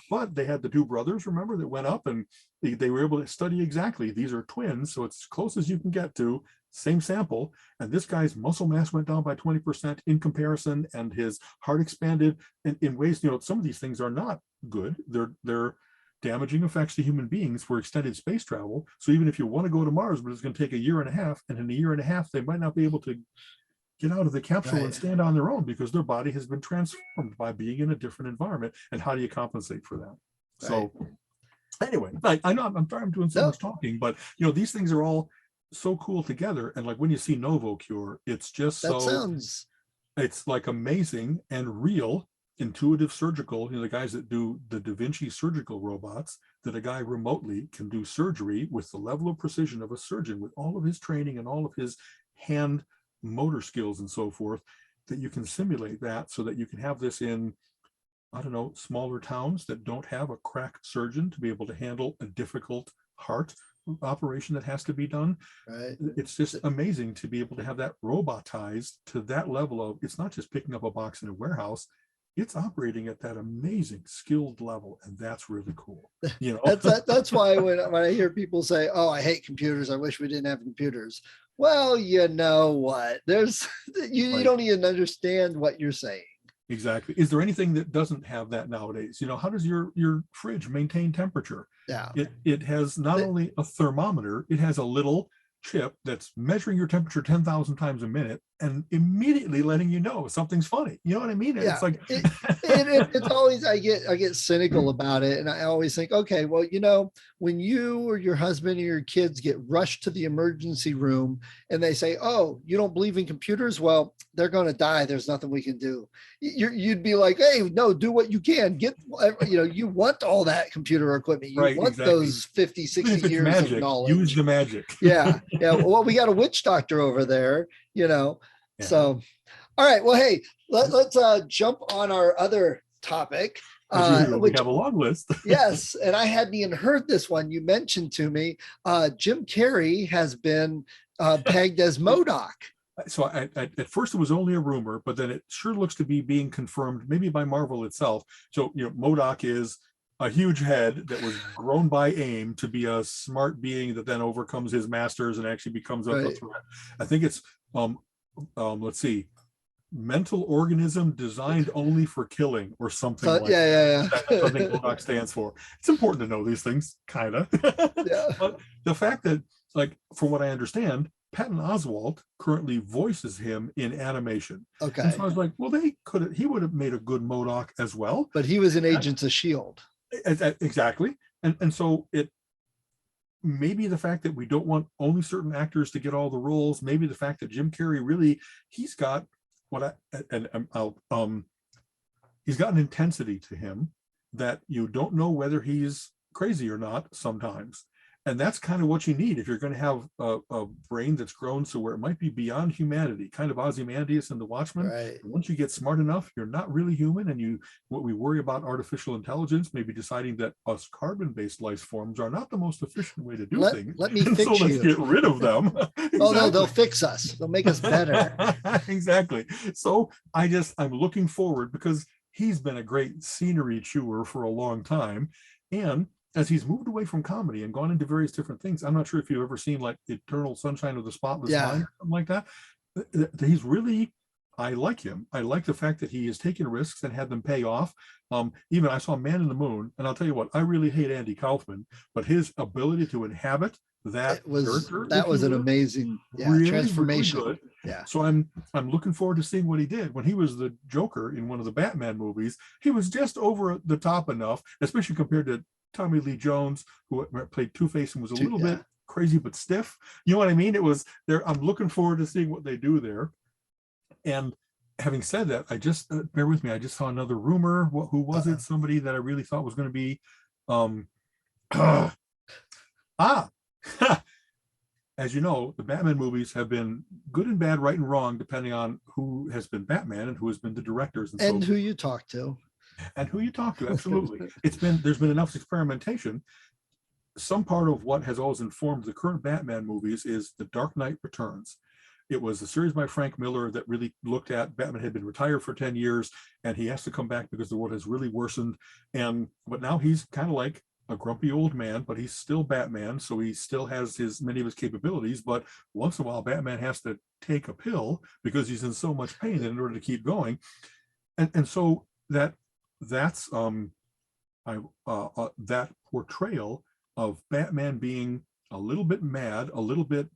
But they had the two brothers, remember, that went up and they were able to study exactly, these are twins, so it's as close as you can get to, same sample, and this guy's muscle mass went down by 20% in comparison, and his heart expanded in ways, some of these things are not good. They're damaging effects to human beings for extended space travel. So even if you want to go to Mars, but it's going to take a year and a half, and in a year and a half, they might not be able to get out of the capsule and Right. stand on their own because their body has been transformed by being in a different environment. And how do you compensate for that? So anyway, I know I'm sorry I'm doing so No, much talking, but these things are all so cool together. And like when you see NovoCure, it's just that so, sounds it's like amazing and real, intuitive surgical. The guys that do the Da Vinci surgical robots, that a guy remotely can do surgery with the level of precision of a surgeon with all of his training and all of his hand motor skills and so forth, that you can simulate that so that you can have this in, I don't know, smaller towns that don't have a crack surgeon to be able to handle a difficult heart operation that has to be done. right. It's just amazing to be able to have that robotized to that level of, it's not just picking up a box in a warehouse, it's operating at that amazing skilled level. And that's really cool. That's why when I hear people say, "Oh, I hate computers. I wish we didn't have computers." Well, you know what? There's you Right. don't even understand what you're saying. Exactly. Is there anything that doesn't have that nowadays? How does your fridge maintain temperature? Yeah. It has not only a thermometer, it has a little chip that's measuring your temperature 10,000 times a minute and immediately letting you know if something's funny. You know what I mean? Yeah. It's like It's always I get cynical about it, and I always think, okay, well, when you or your husband or your kids get rushed to the emergency room and they say, "Oh, you don't believe in computers? Well, they're going to die. There's nothing we can do." You'd be like, "Hey, no, do what you can. Get, you want all that computer equipment. You right, want exactly. those 50, Even if 60 it's years magic, of knowledge." use the magic. Yeah. Yeah. Well, we got a witch doctor over there, Yeah. So, all right. Well, hey, let's jump on our other topic, As usual, we which have a long list. yes, and I hadn't even heard this one. You mentioned to me, Jim Carrey has been pegged as MODOK. So at first it was only a rumor, but then it sure looks to be being confirmed, maybe by Marvel itself. So MODOK is a huge head that was grown by AIM to be a smart being that then overcomes his masters and actually becomes a Right. threat. I think it's let's see, mental organism designed only for killing or something So like yeah. that's what I think MODOK stands for. It's important to know these things, kind of. Yeah. But the fact that, like, from what I understand, Patton Oswalt currently voices him in animation. Okay. And so I was like, well, he would have made a good MODOK as well. But he was in Agents of S.H.I.E.L.D. Exactly. And so it maybe the fact that we don't want only certain actors to get all the roles, maybe the fact that Jim Carrey really, he's got he's got an intensity to him that you don't know whether he's crazy or not sometimes. And that's kind of what you need if you're going to have a brain that's grown so where it might be beyond humanity, kind of Ozymandias and the Watchmen. Right. Once you get smart enough, you're not really human. And what we worry about artificial intelligence, maybe deciding that us carbon-based life forms are not the most efficient way to do things. Let me fix so let's get rid of them. Exactly. Oh, no, they'll fix us. They'll make us better. Exactly. So I'm looking forward because he's been a great scenery chewer for a long time. And as he's moved away from comedy and gone into various different things, I'm not sure if you've ever seen like Eternal Sunshine of the Spotless Mind or something like that. He's really, I like him. I like the fact that he has taken risks and had them pay off. Even I saw Man in the Moon, and I'll tell you what, I really hate Andy Kaufman, but his ability to inhabit that was an amazing really, transformation. Really good. Yeah. So I'm looking forward to seeing what he did. When he was the Joker in one of the Batman movies, he was just over the top enough, especially compared to Tommy Lee Jones, who played Two-Face and was a little bit crazy but stiff. You know what I mean? It was there. I'm looking forward to seeing what they do there. And having said that, I just bear with me. I just saw another rumor. Who was it? Somebody that I really thought was going to be. As you know, the Batman movies have been good and bad, right and wrong, depending on who has been Batman and who has been the directors and who you talk to. And who you talk to, absolutely. There's been enough experimentation. Some part of what has always informed the current Batman movies is The Dark Knight Returns. It was a series by Frank Miller that really looked at Batman had been retired for 10 years and he has to come back because the world has really worsened. But now he's kind of like a grumpy old man, but he's still Batman, so he still has many of his capabilities. But once in a while, Batman has to take a pill because he's in so much pain in order to keep going. And so that's that portrayal of Batman being a little bit mad, a little bit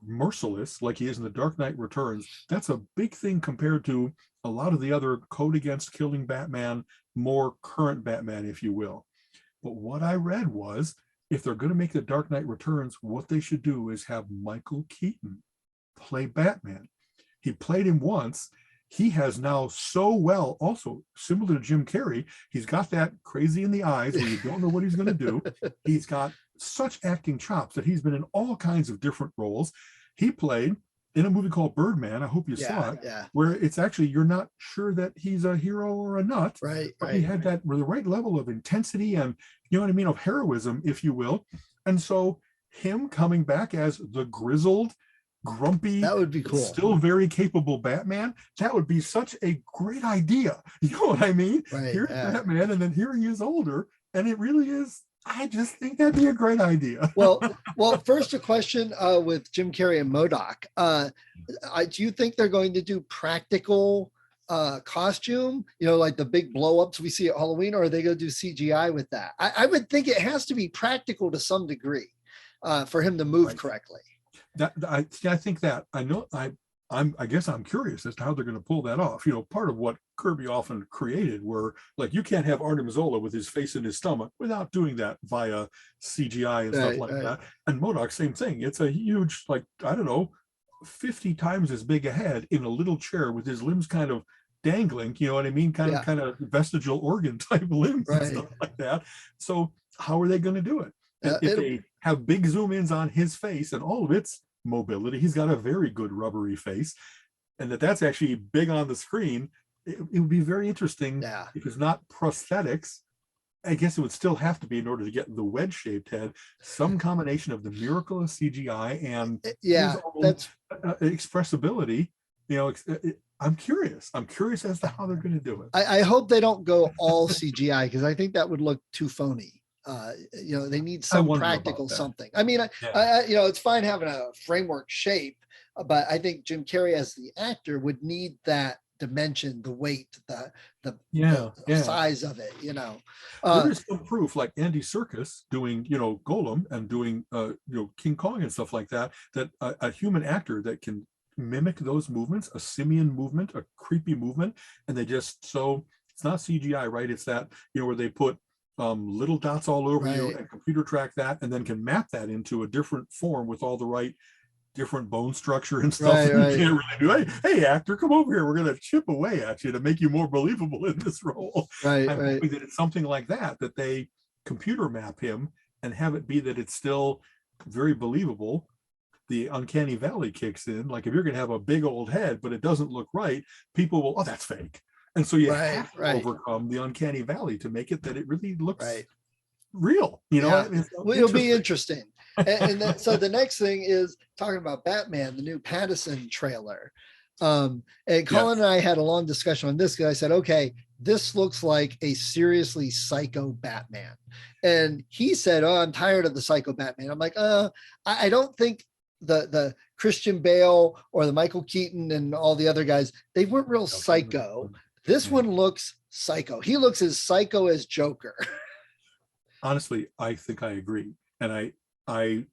merciless like he is in The Dark Knight Returns, that's a big thing compared to a lot of the other code against killing Batman, more current Batman, if you will. But what I read was, if they're going to make The Dark Knight Returns, what they should do is have Michael Keaton play Batman. He played him once. He has now so well, also similar to Jim Carrey, he's got that crazy in the eyes where you don't know what he's going to do. He's got such acting chops that he's been in all kinds of different roles. He played in a movie called Birdman, I hope you saw it, where it's actually, you're not sure that he's a hero or a nut, but he had that the right level of intensity and, you know what I mean, of heroism, if you will. And so him coming back as the grizzled, grumpy, that would be cool, still very capable Batman, that would be such a great idea. You know what I mean? Here's Batman, and then here he is older, and it really is, I just think that'd be a great idea. well, first a question with Jim Carrey and MODOK. Do you think they're going to do practical costume, like the big blow-ups we see at Halloween, or are they going to do CGI with that? I would think it has to be practical to some degree for him to move correctly. I think that I guess I'm curious as to how they're going to pull that off. Part of what Kirby often created were, like, you can't have Arnim Zola with his face in his stomach without doing that via CGI and stuff like that. And MODOK, same thing. It's a huge, 50 times as big a head in a little chair with his limbs kind of dangling, you know what I mean? Kind of vestigial organ type limbs and stuff like that. So how are they going to do it? If they have big zoom ins on his face and all of its mobility, he's got a very good rubbery face, and that's actually big on the screen, it would be very interesting. If it's not prosthetics, I guess it would still have to be, in order to get the wedge-shaped head, some combination of the miracle of CGI and that's expressibility. I'm curious as to how they're going to do it. I hope they don't go all CGI, because I think that would look too phony. They need some practical something. I mean, it's fine having a framework shape, but I think Jim Carrey as the actor would need that dimension, the weight, the size of it. There is some proof, like Andy Serkis doing, Golem, and doing, King Kong and stuff like that, that a human actor that can mimic those movements, a simian movement, a creepy movement, and they just, so it's not CGI, right? It's that, where they put little dots all over you and computer track that, and then can map that into a different form with all the right different bone structure and stuff. You can't really do, hey actor, come over here, we're going to chip away at you to make you more believable in this role. I'm hoping that it's something like that they computer map him and have it be that it's still very believable. The uncanny valley kicks in. Like, if you're going to have a big old head but it doesn't look right, people will, that's fake. And so you have to overcome the uncanny valley to make it that it really looks real. It'll be interesting. And so the next thing is talking about Batman, the new Pattinson trailer. And Colin and I had a long discussion on this, because I said, okay, this looks like a seriously psycho Batman. And he said, oh, I'm tired of the psycho Batman. I'm like, I don't think the Christian Bale or the Michael Keaton and all the other guys, they weren't real psycho. This one looks psycho. He looks as psycho as Joker. Honestly, I think I agree. And I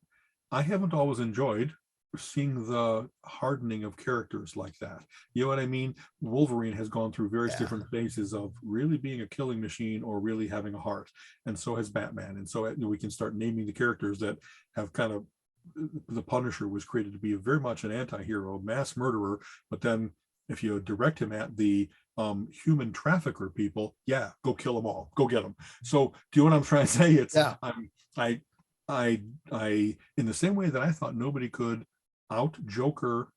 haven't always enjoyed seeing the hardening of characters like that. You know what I mean? Wolverine has gone through various different phases of really being a killing machine or really having a heart. And so has Batman. And so we can start naming the characters that have kind of, the Punisher was created to be very much an anti-hero, mass murderer, but then if you direct him at the human trafficker people, go kill them all, go get them. So do you know what I'm trying to say? It's I in the same way that I thought nobody could out Joker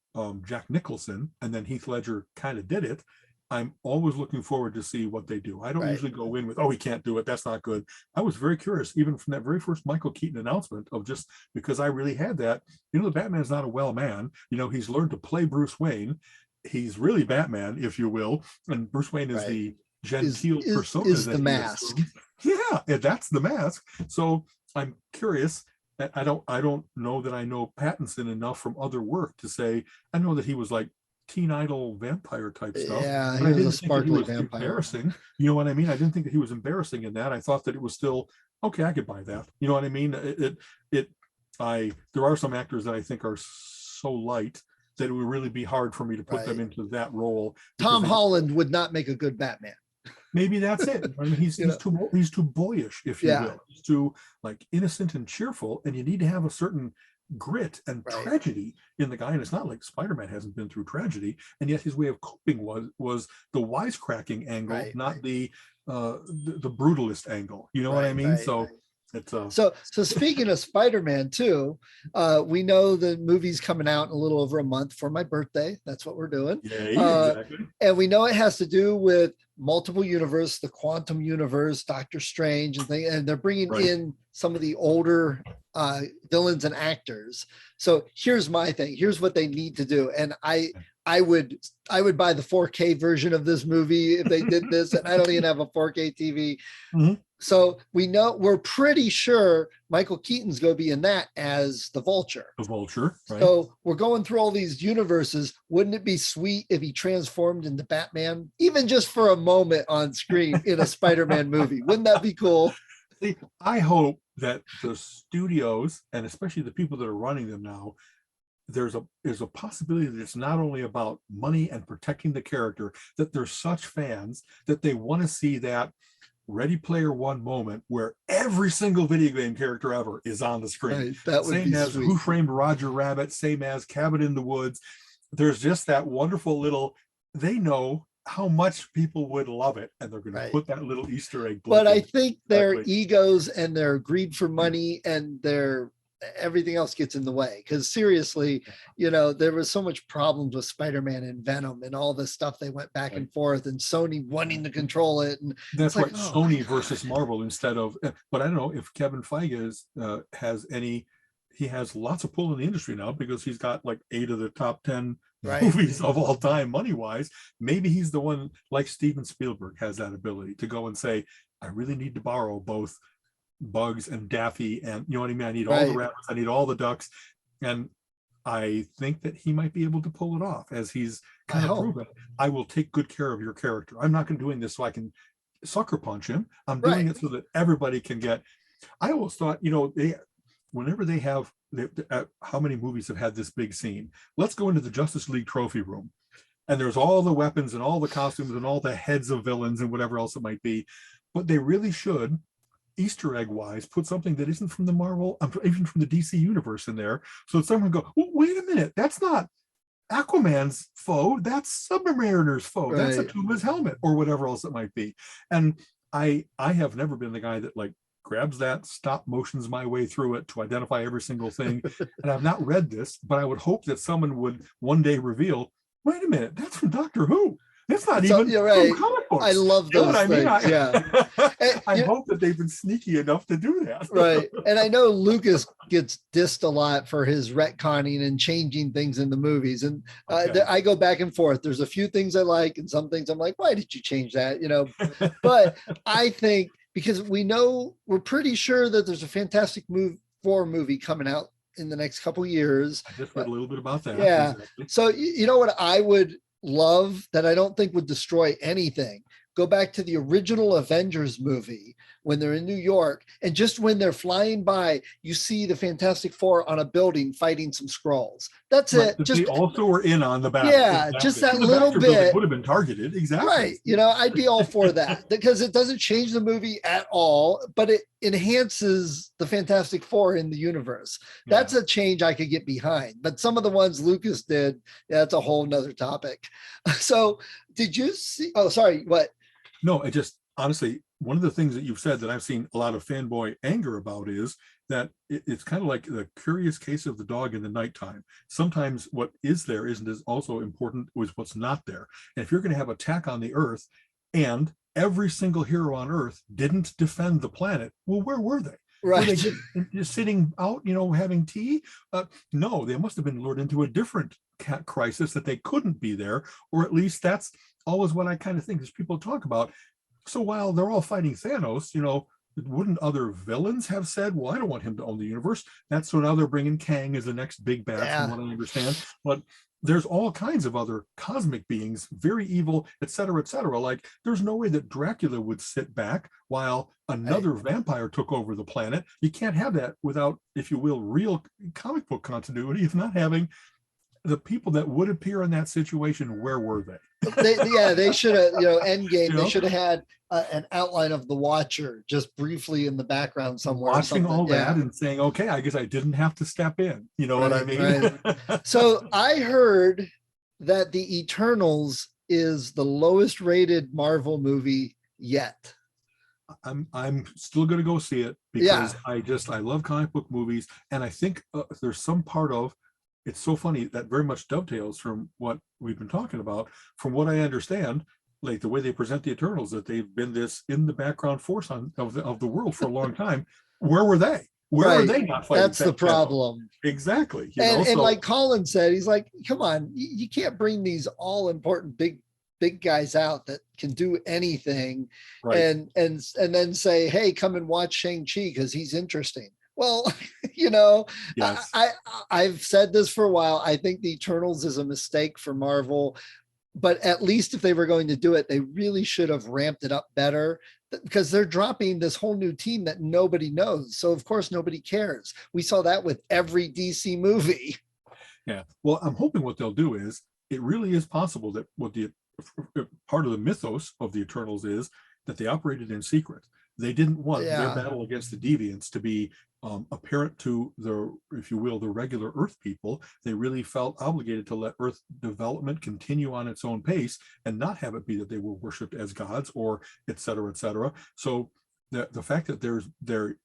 Jack Nicholson, and then Heath Ledger kind of did it, I'm always looking forward to see what they do. I don't usually go in with, oh, he can't do it, that's not good. I was very curious, even from that very first Michael Keaton announcement, of just because I really had that, the Batman's not a well man, he's learned to play Bruce Wayne. He's really Batman, if you will, and Bruce Wayne is the genteel persona. Is the mask. That's the mask. So I'm curious. I don't know that I know Pattinson enough from other work to say, I know that he was like teen idol vampire type stuff. Yeah, he was a sparkly vampire. Embarrassing. You know what I mean? I didn't think that he was embarrassing in that. I thought that it was still okay. I could buy that. You know what I mean? There are some actors that I think are so light that it would really be hard for me to put them Right. into that role. Tom Holland would not make a good Batman. Maybe that's it. I mean, he's too boyish, if you Yeah. will. He's too like innocent and cheerful, and you need to have a certain grit and Right. tragedy in the guy. And it's not like Spider-Man hasn't been through tragedy, and yet his way of coping was the wisecracking angle, Right, not right. the brutalist angle. You know what I Right, mean? right, So right. it's So speaking of Spider-Man too, we know the movie's coming out in a little over a month for my birthday. That's what we're doing. yay, exactly. And we know it has to do with multiple universe, the quantum universe, Doctor Strange, and they're bringing Right. in some of the older villains and actors. So here's my thing. Here's what they need to do, and I would buy the 4K version of this movie if they did this, and I don't even have a 4K TV. Mm-hmm. So we're pretty sure Michael Keaton's going to be in that as the Vulture. The Vulture, right? So we're going through all these universes. Wouldn't it be sweet if he transformed into Batman, even just for a moment on screen in a Spider-Man movie? Wouldn't that be cool? See, I hope that the studios, and especially the people that are running them now, there's a possibility that it's not only about money and protecting the character, that they're such fans that they want to see that Ready Player One moment where every single video game character ever is on the screen. Right, that would Same be as sweet. Who Framed Roger Rabbit, same as Cabin in the Woods. There's just that wonderful little, they know how much people would love it, and they're going to put that little Easter egg. But I think their egos and their greed for money and their everything else gets in the way, because seriously, there was so much problems with Spider-Man and Venom and all this stuff. They went back and forth, and Sony wanting to control it, and that's right. Sony versus Marvel instead of, but I don't know if Kevin Feige has any. He has lots of pull in the industry now because he's got like 8 of the top 10 movies of all time money wise. Maybe he's the one, like Steven Spielberg has that ability to go and say, I really need to borrow both Bugs and Daffy, and you know what I mean, I need all the rabbits, I need all the ducks, and I think that he might be able to pull it off, as he's kind of proven. I will take good care of your character. I'm not going to doing this so I can sucker punch him. I'm doing it so that everybody can get. I always thought, whenever they have how many movies have had this big scene, let's go into the Justice League trophy room, and there's all the weapons and all the costumes and all the heads of villains and whatever else it might be, but they really should, Easter egg wise, put something that isn't from the Marvel, even from the DC universe in there, so that someone go, well, wait a minute, that's not Aquaman's foe, that's Submariner's foe, that's Atuma's helmet, or whatever else it might be. And I have never been the guy that like grabs that, stop motions my way through it to identify every single thing. And I've not read this, but I would hope that someone would one day reveal, wait a minute, that's from Doctor Who. It's not even from comic books. I love those things. I hope that they've been sneaky enough to do that. Right. And I know Lucas gets dissed a lot for his retconning and changing things in the movies. And I go back and forth. There's a few things I like, and some things I'm like, why did you change that? But I think, because we're pretty sure that there's a Fantastic Four movie coming out in the next couple years. I just read a little bit about that. Yeah. Exactly. So you know what I would love, that I don't think would destroy anything? Go back to the original Avengers movie when they're in New York, and just when they're flying by, you see the Fantastic Four on a building fighting some Skrulls. That's it. Just, they also were in on the battle. Yeah, exactly. Just that little bit would have been targeted. Exactly. Right. I'd be all for that, because it doesn't change the movie at all, but it enhances the Fantastic Four in the universe. That's a change I could get behind. But some of the ones Lucas did, that's a whole nother topic. So did you see? Oh, sorry. What? No, I just, honestly, one of the things that you've said that I've seen a lot of fanboy anger about is that it's kind of like the curious case of the dog in the nighttime. Sometimes what is there isn't as also important as what's not there. And if you're going to have attack on the Earth, and every single hero on Earth didn't defend the planet, well, where were they? Right. Were they just sitting out, having tea? No, they must have been lured into a different crisis that they couldn't be there, or at least that's always what I kind of think as people talk about. So while they're all fighting Thanos, wouldn't other villains have said, well, I don't want him to own the universe? So now they're bringing Kang as the next big bad, from what I understand. But there's all kinds of other cosmic beings, very evil, et cetera, et cetera. Like, there's no way that Dracula would sit back while another vampire took over the planet. You can't have that without, if you will, real comic book continuity, if not having the people that would appear in that situation, where were they? They should have, Endgame, You they know, should have had an outline of the Watcher just briefly in the background somewhere or watching something. all that Yeah. and saying, okay, I guess I didn't have to step in. You know what I Right, mean? right. So I heard that the Eternals is the lowest rated Marvel movie yet. I'm still going to go see it Yeah. because I love comic book movies, and I think there's some part of it's so funny that very much dovetails from what we've been talking about. From what I understand, like the way they present the Eternals, that they've been this in the background force of the world for a long time. Where were they? Where are Right. they not fighting That's the problem. Exactly. And So like Colin said, he's like, come on, you can't bring these all important big guys out that can do anything right. and then say, hey, come and watch Shang-Chi because he's interesting. Well, you know, Yes. I've said this for a while. I think the Eternals is a mistake for Marvel, but at least if they were going to do it, they really should have ramped it up better because they're dropping this whole new team that nobody knows. So of course nobody cares. We saw that with every DC movie. Yeah. Well, I'm hoping what they'll do is it really is possible that what the part of the mythos of the Eternals is that they operated in secret. They didn't want their Yeah. battle against the deviants to be apparent to the, if you will, the regular Earth people. They really felt obligated to let Earth development continue on its own pace and not have it be that they were worshipped as gods or et cetera, et cetera. So the fact that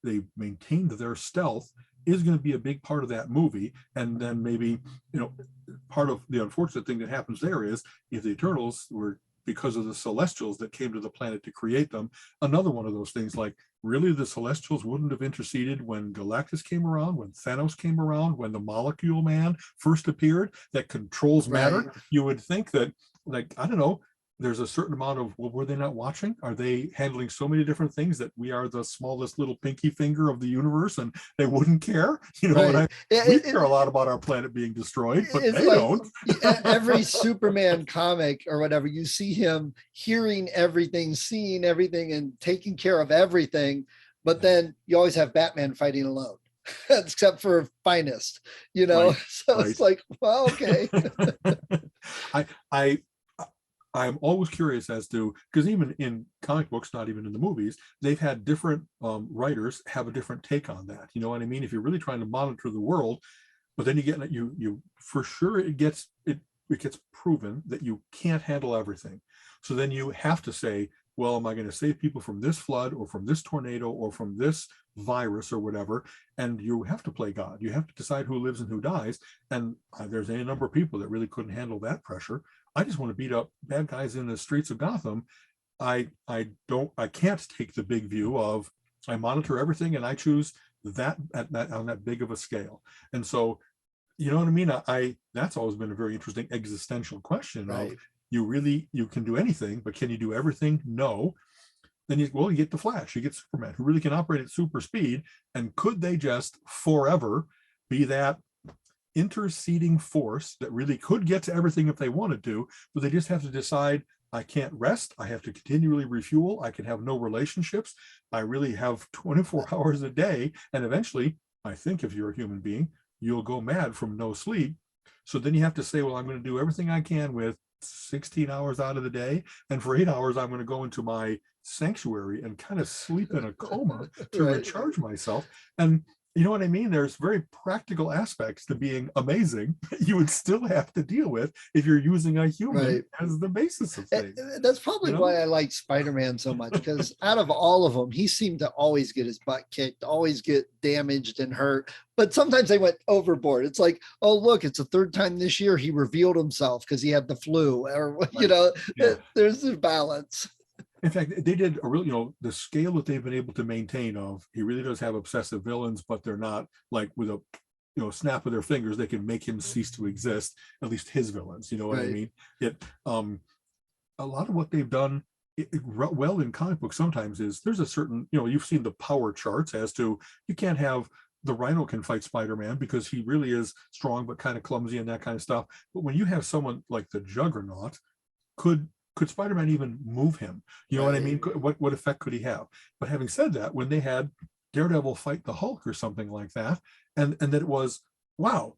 they maintained their stealth is going to be a big part of that movie. And then maybe, part of the unfortunate thing that happens there is if the Eternals were because of the Celestials that came to the planet to create them, another one of those things like really the Celestials wouldn't have interceded when Galactus came around, when Thanos came around, when the Molecule Man first appeared that controls matter. Right. You would think that, like, I don't know, there's a certain amount of, well, were they not watching? Are they handling so many different things that we are the smallest little pinky finger of the universe and they wouldn't care? You know what I Right. We care a lot about our planet being destroyed, but It's they like don't. every Superman comic or whatever, you see him hearing everything, seeing everything, and taking care of everything. But then you always have Batman fighting alone, except for Finest, Right, So right. it's like, well, okay. I I'm always curious as to, because even in comic books, not even in the movies, they've had different writers have a different take on that. You know what I mean? If you're really trying to monitor the world, but then you get you for sure it gets proven that you can't handle everything. So then you have to say, well, am I going to save people from this flood or from this tornado or from this virus or whatever? And you have to play God. You have to decide who lives and who dies. And there's any number of people that really couldn't handle that pressure. I just want to beat up bad guys in the streets of Gotham. I can't take the big view of I monitor everything and I choose that on that big of a scale. And so, you know what I mean? That's always been a very interesting existential question of Right. you can do anything, but can you do everything? No. Then you get the Flash, you get Superman, who really can operate at super speed. And could they just forever be that interceding force that really could get to everything if they wanted to, but they just have to decide, I can't rest, I have to continually refuel, I can have no relationships, I really have 24 hours a day, and eventually, I think if you're a human being, you'll go mad from no sleep. So then you have to say, well, I'm going to do everything I can with 16 hours out of the day, and for 8 hours I'm going to go into my sanctuary and kind of sleep in a coma to Right. recharge myself. And you know what I mean? There's very practical aspects to being amazing you would still have to deal with if you're using a human Right. as the basis of things. That's probably You know? why I like Spider-Man so much, because out of all of them, he seemed to always get his butt kicked, always get damaged and hurt. But sometimes they went overboard. It's like, oh, look, it's the third time this year he revealed himself because he had the flu, or Yeah. there's a balance. In fact, they did a real, the scale that they've been able to maintain of, he really does have obsessive villains, but they're not like with a, snap of their fingers, they can make him cease to exist, at least his villains, you know what I Right. mean? A lot of what they've done well in comic books sometimes is there's a certain, you've seen the power charts as to, you can't have the Rhino can fight Spider-Man because he really is strong, but kind of clumsy and that kind of stuff. But when you have someone like the Juggernaut, could Spider-Man even move him? You know what I mean? What effect could he have? But having said that, when they had Daredevil fight the Hulk or something like that, and that it was, wow,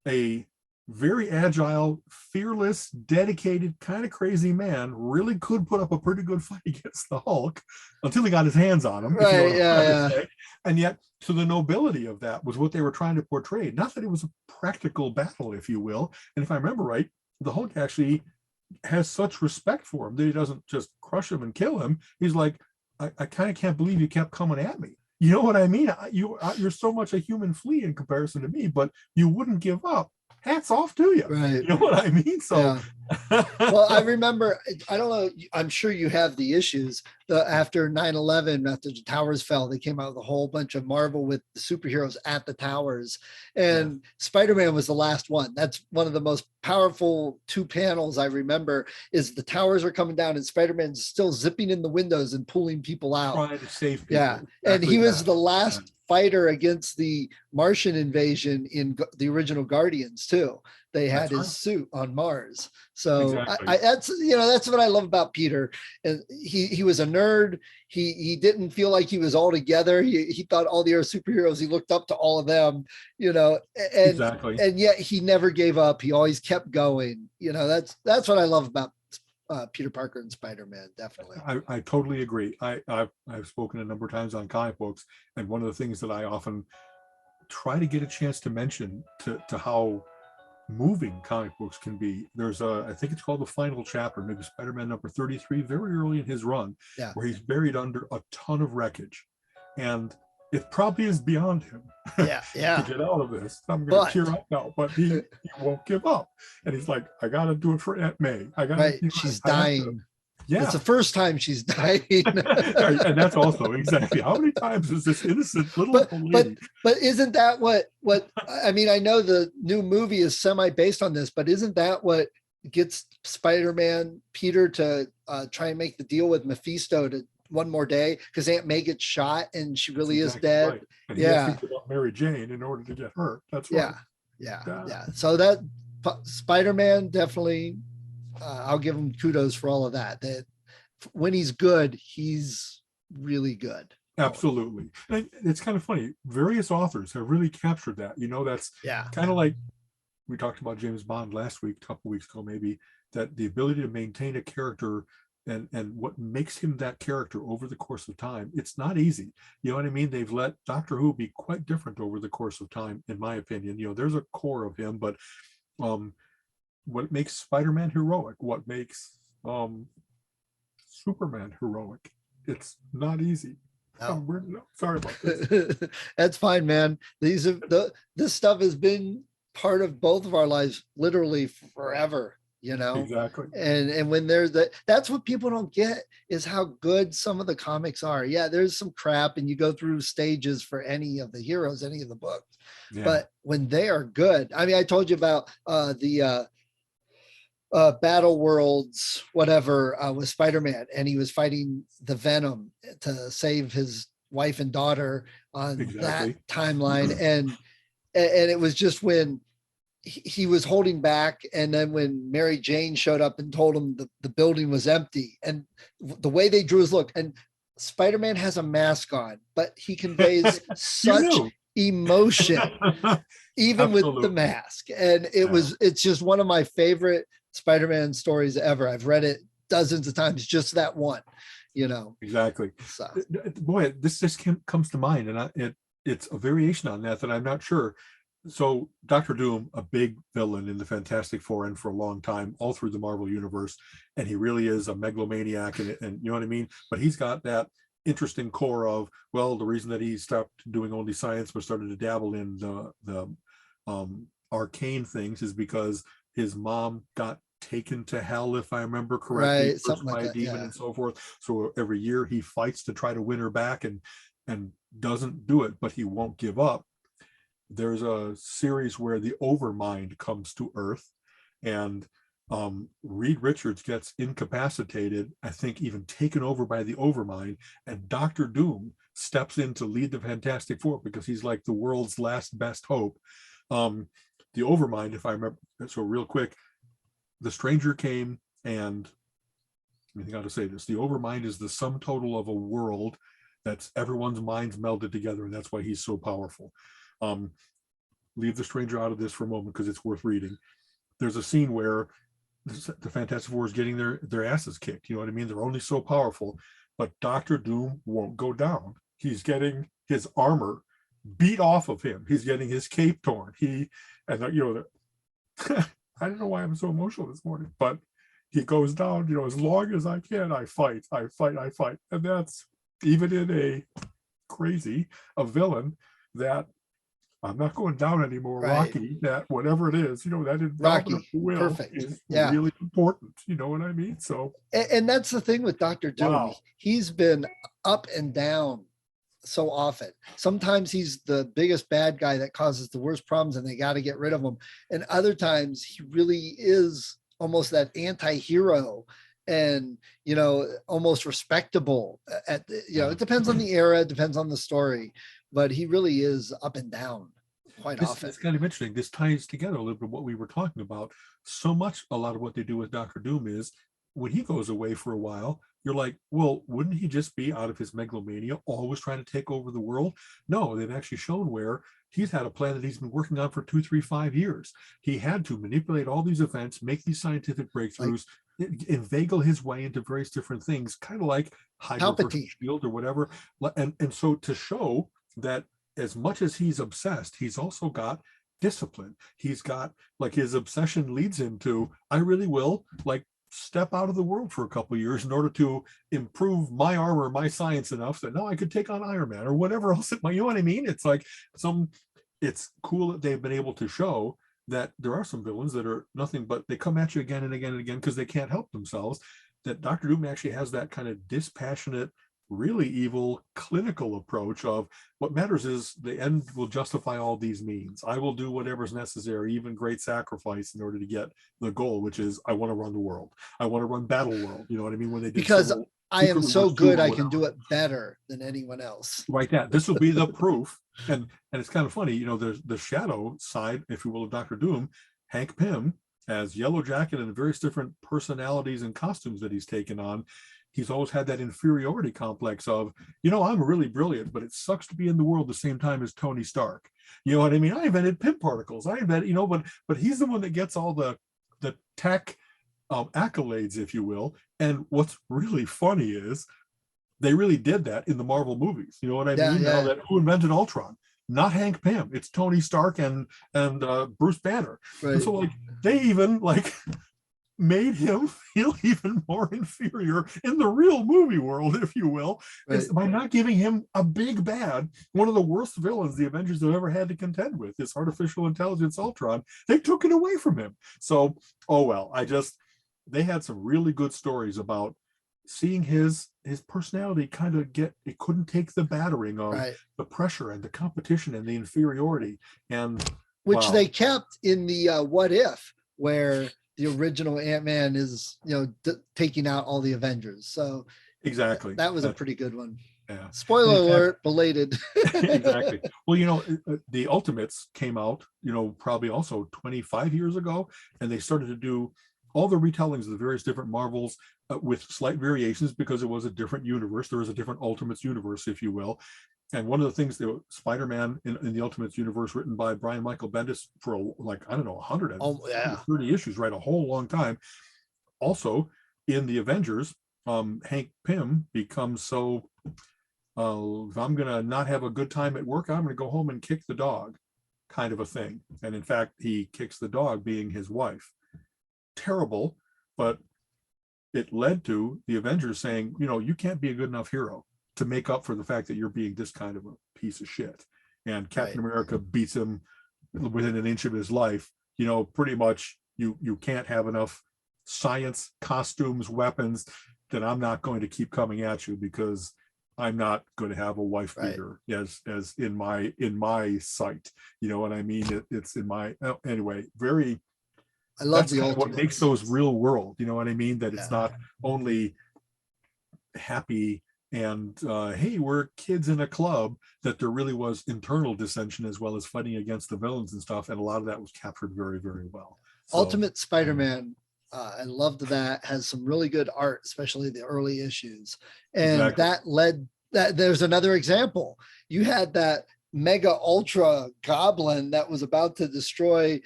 a very agile, fearless, dedicated, kind of crazy man, really could put up a pretty good fight against the Hulk until he got his hands on him, if you know Right. what I'm Yeah. trying to Yeah. say. And yet, so the nobility of that was what they were trying to portray. Not that it was a practical battle, if you will. And if I remember right, the Hulk actually has such respect for him that he doesn't just crush him and kill him. He's like, I kind of can't believe you kept coming at me. You know what I mean? You're so much a human flea in comparison to me, but you wouldn't give up. Hats off to you. Right. You know what I mean? So, Yeah. Well, I remember, I don't know, I'm sure you have the issues. After 9/11, after the towers fell, they came out with a whole bunch of Marvel with the superheroes at the towers. And Spider-Man was the last one. That's one of the most powerful 2 panels I remember, is the towers are coming down and Spider-Man's still zipping in the windows and pulling people out. trying to save people. Yeah. And Exactly he was that. the last fighter against the Martian invasion in the original Guardians too. They had That's his right. suit on Mars. So Exactly. that's, that's what I love about Peter. And he was a nerd. He didn't feel like he was all together. He thought all the other superheroes, he looked up to all of them, and Exactly. and yet he never gave up. He always kept going. That's what I love about Peter Parker and Spider-Man, definitely. I totally agree. I've spoken a number of times on comic books, and one of the things that I often try to get a chance to mention to how moving comic books can be. There's I think it's called the final chapter, maybe Spider-Man number 33, very early in his run, where he's buried under a ton of wreckage, and it probably is beyond him Yeah. to get out of this. I'm going to tear up now, but he won't give up, and he's like, I got to do it for Aunt May. I got right. She's dying. Yeah, it's the first time she's dying. And that's also exactly how many times is this innocent little lady? But isn't that what I mean? I know the new movie is semi based on this, but isn't that what gets Spider-Man Peter to try and make the deal with Mephisto to one more day, because Aunt May gets shot and she really is dead. Right. And he has to give up Mary Jane in order to get her. That's right. Yeah. So that Spider-Man definitely, I'll give him kudos for all of that. That when he's good, he's really good. Absolutely. And it's kind of funny. Various authors have really captured that. That's kind of like we talked about James Bond last week, a couple weeks ago, maybe, that the ability to maintain a character and what makes him that character over the course of time, it's not easy. You know what I mean? They've let Doctor Who be quite different over the course of time, in my opinion. There's a core of him, but what makes Spider-Man heroic, what makes Superman heroic, it's not easy. No. Sorry about this. That's fine, man. This stuff has been part of both of our lives literally forever. Exactly. And when there's that's what people don't get, is how good some of the comics are. Yeah, there's some crap, and you go through stages for any of the heroes, any of the books. But when they are good, I mean, I told you about the Battle Worlds, whatever, with Spider-Man, and he was fighting the Venom to save his wife and daughter on that timeline. And it was just when he was holding back, and then when Mary Jane showed up and told him the building was empty, and the way they drew his look, and Spider-Man has a mask on, but he conveys such emotion even with the mask. And it's just one of my favorite Spider-Man stories ever. I've read it dozens of times, just that one, Exactly. So. Boy, this just comes to mind, and it's a variation on that I'm not sure. So Dr. Doom, a big villain in the Fantastic Four and for a long time, all through the Marvel universe, and he really is a megalomaniac, and you know what I mean? But he's got that interesting core of, well, the reason that he stopped doing only science but started to dabble in the arcane things is because his mom got taken to hell, if I remember correctly, right, something like by a that, demon and so forth. So every year he fights to try to win her back and doesn't do it, but he won't give up. There's a series where the Overmind comes to Earth, and Reed Richards gets incapacitated, I think even taken over by the Overmind, and Dr. Doom steps in to lead the Fantastic Four because he's like the world's last best hope. The Overmind, if I remember, so real quick, the Stranger came, and I think how to say this, the Overmind is the sum total of a world that's everyone's minds melded together, and that's why he's so powerful. leave the stranger out of this for a moment because it's worth reading. There's a scene where the Fantastic Four is getting their asses kicked. You know what I mean? They're only so powerful, but Doctor Doom won't go down. He's getting his armor beat off of him. He's getting his cape torn. I don't know why I'm so emotional this morning, but he goes down, as long as I can, I fight. And that's even in a villain that I'm not going down anymore. Right. Rocky, that whatever it is, that indomitable Rocky, will perfect. is Yeah. really important. You know what I mean? So, And that's the thing with Dr. Doom. wow. He's been up and down so often. Sometimes he's the biggest bad guy that causes the worst problems and they got to get rid of him. And other times he really is almost that anti-hero and, almost respectable it depends on the era, it depends on the story, but he really is up and down quite often. It's kind of interesting. This ties together a little bit what we were talking about. So much, a lot of what they do with Dr. Doom is when he goes away for a while, you're like, well, wouldn't he just be out of his megalomania, always trying to take over the world? No, they've actually shown where he's had a plan that he's been working on for 2, 3, 5 years. He had to manipulate all these events, make these scientific breakthroughs, inveigle his way into various different things, kind of like Hydra versus Shield or whatever. And so to show that as much as he's obsessed, he's also got discipline. He's got, like, his obsession leads him to, I really will, like, step out of the world for a couple of years in order to improve my armor, my science enough that now I could take on Iron Man or whatever else it might, you know what I mean? It's like it's cool that they've been able to show that there are some villains that are nothing but they come at you again and again and again because they can't help themselves. That Dr. Doom actually has that kind of dispassionate, really evil clinical approach of what matters is the end will justify all these means. I will do whatever's necessary, even great sacrifice, in order to get the goal, which is I want to run the world. I want to run Battle World. You know what I mean? When they did because I am so good, I can do it better than anyone else. Right. That this will be the proof. And it's kind of funny, there's the shadow side, if you will, of Dr. Doom. Hank Pym as Yellow Jacket and the various different personalities and costumes that he's taken on. He's always had that inferiority complex of, I'm really brilliant, but it sucks to be in the world the same time as Tony Stark. You know what I mean? I invented Pym particles. I invented, but he's the one that gets all the tech accolades, if you will. And what's really funny is they really did that in the Marvel movies. You know what I mean? Yeah. Now that who invented Ultron? Not Hank Pym. It's Tony Stark and Bruce Banner. Right. And so they even made him feel even more inferior in the real movie world, if you will, is by not giving him a big bad, one of the worst villains the Avengers have ever had to contend with, this artificial intelligence Ultron. They took it away from him. So, they had some really good stories about seeing his personality kind of it couldn't take the battering of the pressure and the competition and the inferiority, and which they kept in the What If, where the original Ant-Man is, taking out all the Avengers. So exactly, that was a pretty good one. Yeah. Spoiler alert, belated. Exactly. Well, the Ultimates came out, probably also 25 years ago, and they started to do all the retellings of the various different Marvels with slight variations because it was a different universe. There was a different Ultimates universe, if you will. And one of the things that Spider-Man in the Ultimates universe, written by Brian Michael Bendis for 130 issues, right? A whole long time. Also, in the Avengers, Hank Pym becomes so, if I'm going to not have a good time at work, I'm going to go home and kick the dog, kind of a thing. And in fact, he kicks the dog, being his wife. Terrible, but it led to the Avengers saying, you can't be a good enough hero to make up for the fact that you're being this kind of a piece of shit. And Captain America beats him within an inch of his life. Pretty much you can't have enough science, costumes, weapons, that I'm not going to keep coming at you because I'm not going to have a wife beater as in my sight. You know what I mean? It's in my, anyway, very, I love the what makes those real world, you know what I mean? That it's not only happy and hey, we're kids in a club, that there really was internal dissension as well as fighting against the villains and stuff. And a lot of that was captured very, very well. So, Ultimate Spider-Man, I loved that, has some really good art, especially the early issues. And that led that there's another example. You had that mega ultra goblin that was about to destroy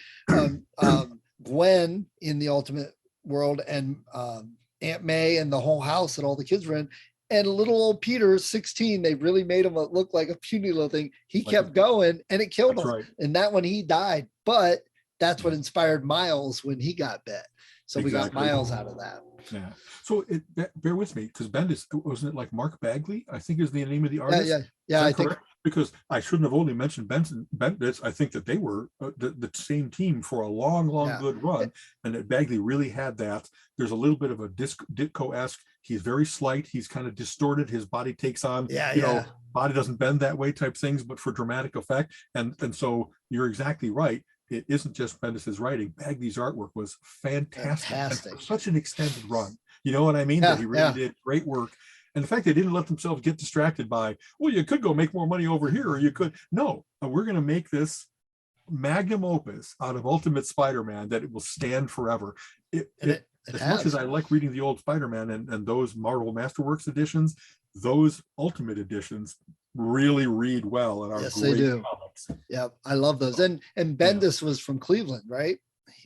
Gwen in the Ultimate World, and Aunt May and the whole house that all the kids were in. And little old Peter, 16, they really made him look like a puny little thing. He kept going and it killed him. Right. And that one he died. But that's what inspired Miles when he got bit. So we got Miles out of that. Yeah. So bear with me, because Bendis, wasn't it like Mark Bagley, I think is the name of the artist? Yeah. I think because I shouldn't have only mentioned Bendis. I think that they were the same team for a long good run, and that Bagley really had that. There's a little bit of a Ditko-esque. He's very slight. He's kind of distorted. His body takes on, body doesn't bend that way type things, but for dramatic effect. And so you're exactly right. It isn't just Bendis's writing. Bagley's artwork was fantastic. Such an extended run. You know what I mean? That he really did great work. And the fact they didn't let themselves get distracted by, well, you could go make more money over here, or you could. No, we're going to make this magnum opus out of Ultimate Spider-Man that it will stand forever. As much as I like reading the old Spider-Man and those Marvel Masterworks editions, those Ultimate editions really read well and are yes, great they do. comics. Yeah, I love those. And Bendis was from Cleveland, right?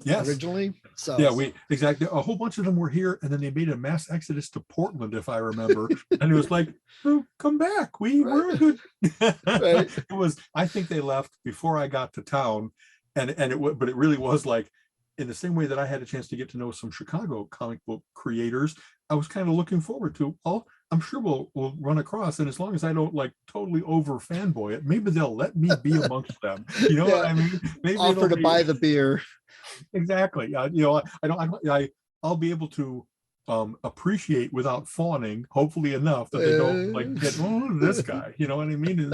Yes. Originally. So we exactly, a whole bunch of them were here, and then they made a mass exodus to Portland, if I remember. And it was like, oh, come back. We're good. Right. It was, I think they left before I got to town, but it really was like, in the same way that I had a chance to get to know some Chicago comic book creators, I was kind of looking forward to, I'm sure we'll run across, and as long as I don't like totally over fanboy it, maybe they'll let me be amongst them. You know what I mean? Maybe offer to buy the beer. Exactly. I'll be able to appreciate without fawning, hopefully enough that they don't like get this guy. You know what I mean?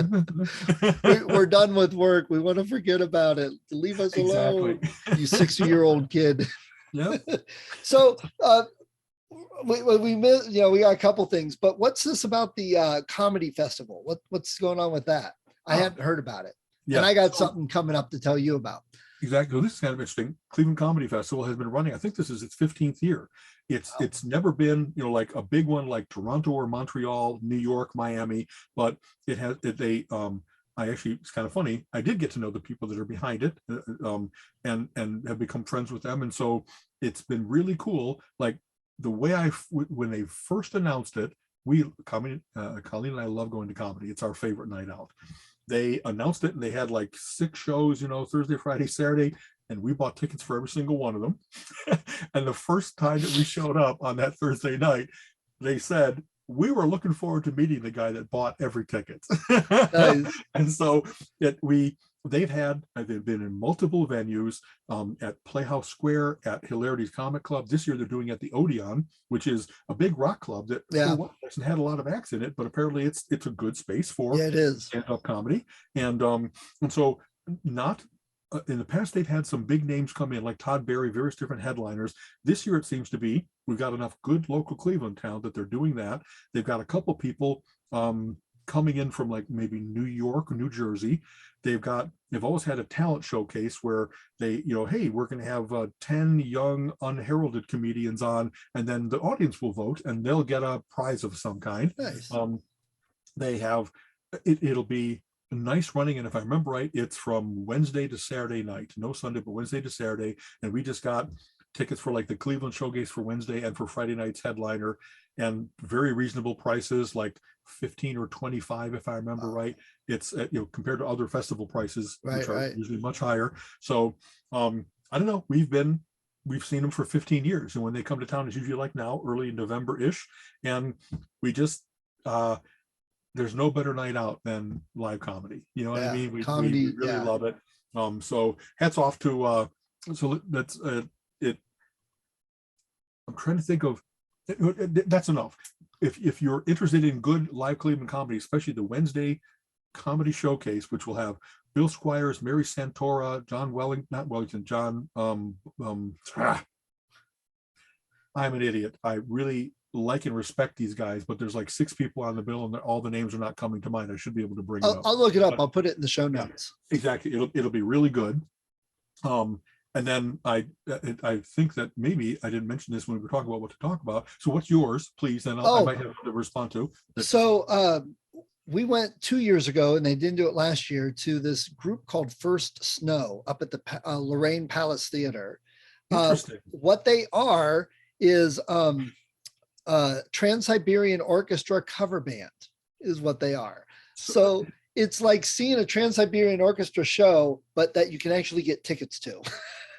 We're done with work. We want to forget about it. Leave us alone, you 60-year-old kid. Yeah. So we missed, we got a couple things, but what's this about the comedy festival? What's going on with that? I hadn't heard about it. Yeah. And I got something coming up to tell you about. Exactly. Well, this is kind of interesting. Cleveland Comedy Festival has been running, I think this is its 15th year. It's never been, like a big one like Toronto or Montreal, New York, Miami, but it has, I actually, it's kind of funny. I did get to know the people that are behind it, and have become friends with them. And so it's been really cool. Like the way when they first announced it, Colleen and I love going to comedy. It's our favorite night out. They announced it and they had like 6 shows, Thursday, Friday, Saturday, and we bought tickets for every single one of them. And the first time that we showed up on that Thursday night, they said, we were looking forward to meeting the guy that bought every ticket. Nice. And so they've been in multiple venues, at Playhouse Square, at Hilarity's Comic Club. This year they're doing at the Odeon, which is a big rock club that hasn't had a lot of acts in it, but apparently it's a good space for it is stand-up comedy. And so not in the past they've had some big names come in like Todd Barry, various different headliners. This year it seems to be we've got enough good local Cleveland town that they're doing that. They've got a couple people coming in from like maybe New York or New Jersey. They've always had a talent showcase where they, hey, we're going to have 10 young unheralded comedians on, and then the audience will vote and they'll get a prize of some kind. Nice. They have, it'll be nice running. And if I remember right, it's from Wednesday to Saturday night, no Sunday, but Wednesday to Saturday. And we just got tickets for like the Cleveland showcase for Wednesday and for Friday night's headliner, and very reasonable prices, like 15 or 25 if I remember right. It's compared to other festival prices, which are usually much higher. So I don't know, we've seen them for 15 years, and when they come to town, it's usually like now, early November-ish, and we just there's no better night out than live comedy. You know what I mean? We really love it. So hats off to so that's it. I'm trying to think of, that's enough. If you're interested in good live Cleveland comedy, especially the Wednesday comedy showcase, which will have Bill Squires, Mary Santora, I'm an idiot. I really like and respect these guys, but there's like 6 people on the bill and all the names are not coming to mind. I should be able to bring it up. I'll look it up. I'll put it in the show notes. Yeah, exactly. It'll be really good. And then I think that maybe I didn't mention this when we were talking about what to talk about. So what's yours, please? And I might have to respond to. So we went 2 years ago, and they didn't do it last year, to this group called First Snow up at the Lorraine Palace Theater. Interesting. What they are is Trans-Siberian Orchestra cover band is what they are. So it's like seeing a Trans-Siberian Orchestra show, but that you can actually get tickets to.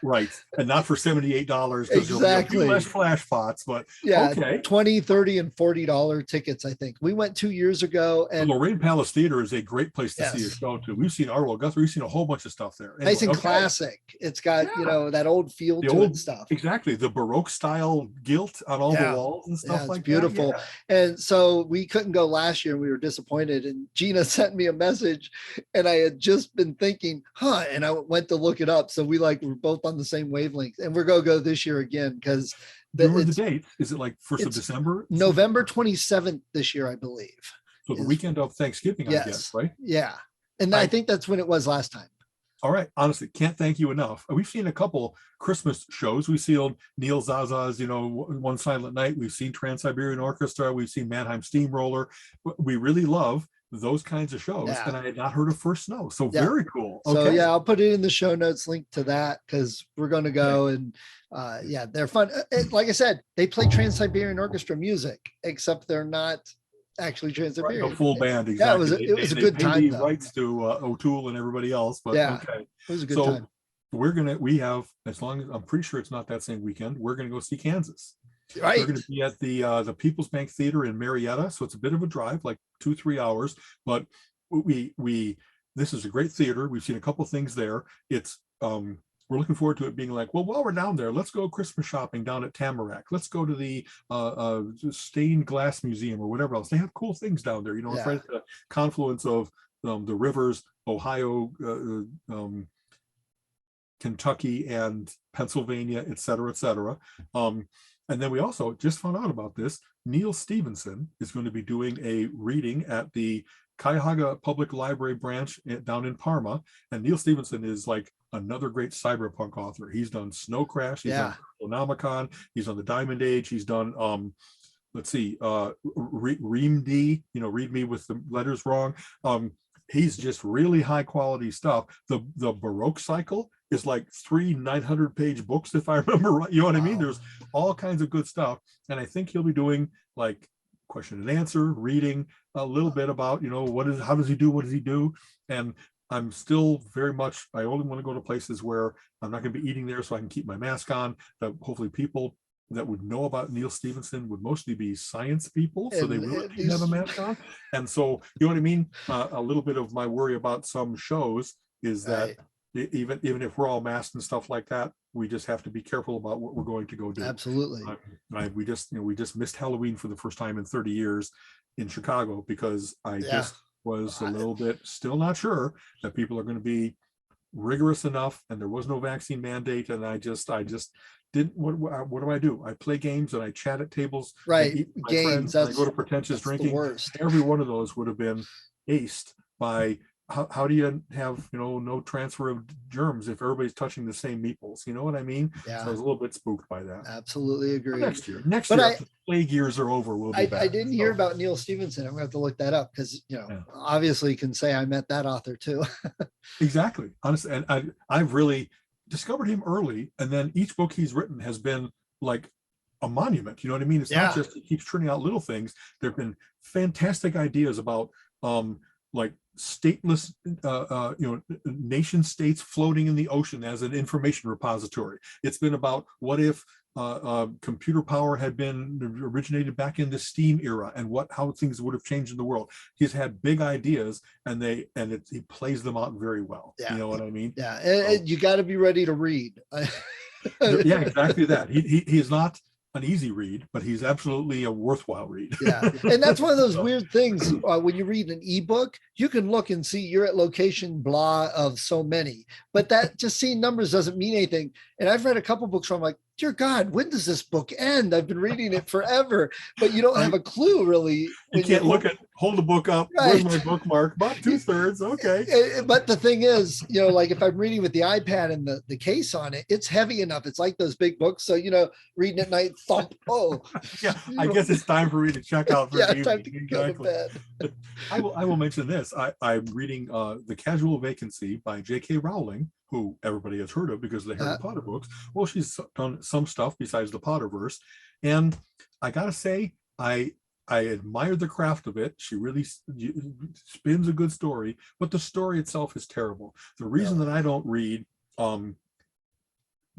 Right. And not for $78. Exactly. Less flash pots, but yeah, okay. 20, 30, and $40 tickets, I think. We went 2 years ago, The and Lorraine Palace Theater is a great place to see a Yes. show too. We've seen Arlo Guthrie, we've seen a whole bunch of stuff there. nice and okay. classic. It's got, Yeah. that old feel The to it old and stuff. Exactly. The Baroque style gilt on all Yeah. the walls and stuff it's like beautiful. that. And so we couldn't go last year, and we were disappointed. And Gina sent me a message, and I had just been thinking, and I went to look it up. So we're both on the same wavelength, and we're going to go this year again, because Remember the date? Is it like 1st of it's December? November 27th this year, I believe. So the is- weekend of Thanksgiving, I Yes. guess, right? Yeah. And I think that's when it was last time. All right. Honestly, can't thank you enough. We've seen a couple Christmas shows. We've seen Neil Zaza's, One Silent Night. We've seen Trans-Siberian Orchestra. We've seen Mannheim Steamroller. We really love those kinds of shows. Yeah. And I had not heard of First Snow. So Yeah. very cool. So Okay. I'll put it in the show notes, link to that, because we're going to go. And they're fun. Like I said, they play Trans-Siberian Orchestra music, except they're not actually Trans-Siberian. The full band, Yeah, exactly. it was a They good pay time, the though. rights to O'Toole and everybody else, but Yeah. okay. It was a good So time. we have, as long as I'm pretty sure it's not that same weekend, we're going to go see Kansas. Right. We're going to be at the People's Bank Theater in Marietta, so it's a bit of a drive, like 2-3 hours. But this is a great theater. We've seen a couple things there. It's we're looking forward to it being like, well, while we're down there, let's go Christmas shopping down at Tamarack. Let's go to the stained glass museum or whatever else. They have cool things down there. It's right at the confluence of the rivers, Ohio, Kentucky, and Pennsylvania, et cetera, et cetera. And then we also just found out about this. Neil Stevenson is going to be doing a reading at the Cuyahoga Public Library branch down in Parma. And Neil Stevenson is like another great cyberpunk author. He's done Snow Crash, he's done Necronomicon, he's done the Diamond Age, he's done Ream D, read me with the letters wrong. He's just really high quality stuff. The Baroque cycle is like 3 900-page books, if I remember right. You know what I mean? There's all kinds of good stuff. And I think he'll be doing like question and answer, reading a little bit about, how does he do? And I'm still very much, I only want to go to places where I'm not going to be eating there, so I can keep my mask on. That hopefully people that would know about Neil Stevenson would mostly be science people, so they really have a mask on. And so, you know what I mean? A little bit of my worry about some shows is that even if we're all masked and stuff like that, we just have to be careful about what we're going to go do. Absolutely. We just missed Halloween for the first time in 30 years in Chicago because I just was a little bit still not sure that people are going to be rigorous enough, and there was no vaccine mandate, and I just didn't. What do I do? I play games and I chat at tables. Right, games. I go to pretentious drinking. Every one of those would have been aced by. How do you have no transfer of germs if everybody's touching the same meeples? You know what I mean? Yeah. So I was a little bit spooked by that. Absolutely agree. Next year, after plague years are over, we'll be back. I didn't hear about Neil Stevenson. I'm going to have to look that up because obviously can say I met that author too. Exactly. Honestly, and I've really discovered him early, and then each book he's written has been like a monument. You know what I mean? It's not just he keeps turning out little things. There have been fantastic ideas about like stateless nation states floating in the ocean as an information repository. It's been about what if computer power had been originated back in the steam era and how things would have changed in the world. He's had big ideas, and he plays them out very well. You know what I mean? You got to be ready to read. Yeah, exactly that. He is not an easy read, but he's absolutely a worthwhile read. And that's one of those weird things. When you read an ebook, you can look and see you're at location blah of so many, but that just seeing numbers doesn't mean anything. And I've read a couple books where I'm like, dear God, when does this book end? I've been reading it forever, but you don't have a clue really. You can't hold the book up. Right. Where's my bookmark? About 2/3. Okay. But the thing is, like if I'm reading with the iPad and the case on it, it's heavy enough. It's like those big books. So, reading at night, thump. Oh, yeah. I guess it's time for me to check out for the evening. Time to go to bed. I will mention this. I'm reading The Casual Vacancy by J.K. Rowling, who everybody has heard of because of the Harry Potter books. Well, she's done some stuff besides the Potterverse. And I got to say, I admire the craft of it. She really spins a good story, but the story itself is terrible. The reason that I don't read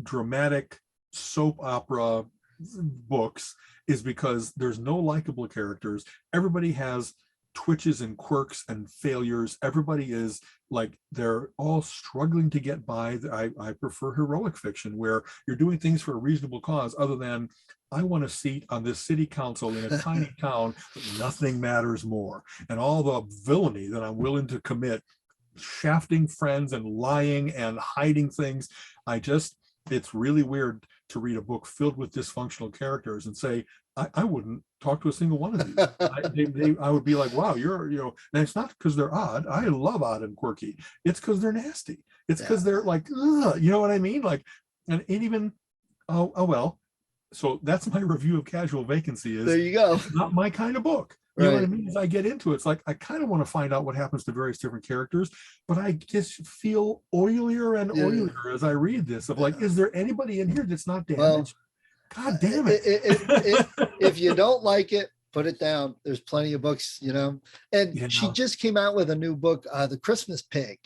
dramatic soap opera books is because there's no likable characters. Everybody has twitches and quirks and failures. Everybody is like, they're all struggling to get by. I prefer heroic fiction where you're doing things for a reasonable cause, other than I want a seat on this city council in a tiny town, but nothing matters more. And all the villainy that I'm willing to commit, shafting friends and lying and hiding things. It's really weird to read a book filled with dysfunctional characters and say, I wouldn't talk to a single one of these. I would be like, wow, and it's not because they're odd. I love odd and quirky. It's because they're nasty. It's because they're like, ugh, you know what I mean? Like, and even, oh well. So that's my review of Casual Vacancy. Is there you go. It's not my kind of book. You know what I mean? As I get into it, it's like I kind of want to find out what happens to various different characters, but I just feel oilier and oilier as I read this. Of like, is there anybody in here that's not damaged? God damn it. If you don't like it, put it down. There's plenty of books, And she just came out with a new book, The Christmas Pig,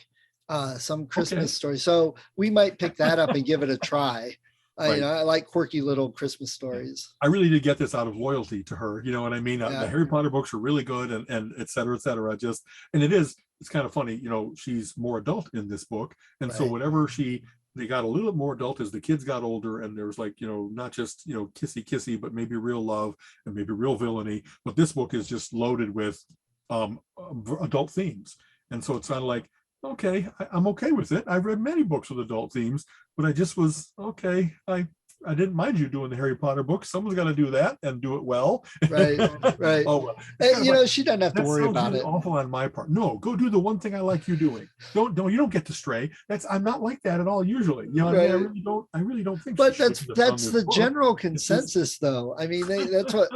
some Christmas story. So we might pick that up and give it a try. I like quirky little Christmas stories. I really did get this out of loyalty to her. You know what I mean? The Harry Potter books are really good, and et cetera, et cetera. It's kind of funny. She's more adult in this book. And so whatever they got a little bit more adult as the kids got older, and there was like, not just, kissy, but maybe real love and maybe real villainy. But this book is just loaded with adult themes. And so it's kind of like, okay, I'm okay with it. I've read many books with adult themes, but I just was, okay, I didn't mind you doing the Harry Potter books. Someone's got to do that and do it well. Right. Oh, well. She doesn't have to worry about really it. Awful on my part. No, go do the one thing I like you doing. You don't get to stray. I'm not like that at all usually. I really don't think. But that's the general consensus, though. I mean, that's what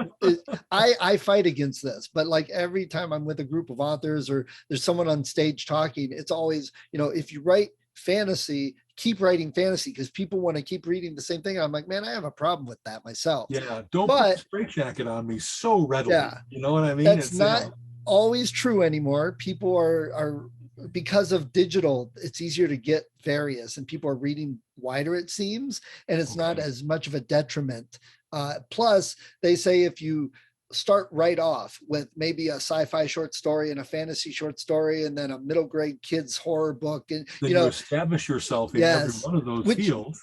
I fight against this. But like every time I'm with a group of authors or there's someone on stage talking, it's always, if you write fantasy, keep writing fantasy because people want to keep reading the same thing. I'm like, man, I have a problem with that myself. Yeah, don't put a straitjacket on me so readily. Yeah, you know what I mean? That's not always true anymore. People are because of digital, it's easier to get various, and people are reading wider, it seems, and it's not as much of a detriment. Plus, they say if you start right off with maybe a sci-fi short story and a fantasy short story and then a middle grade kids horror book, and then you establish yourself in every one of those fields.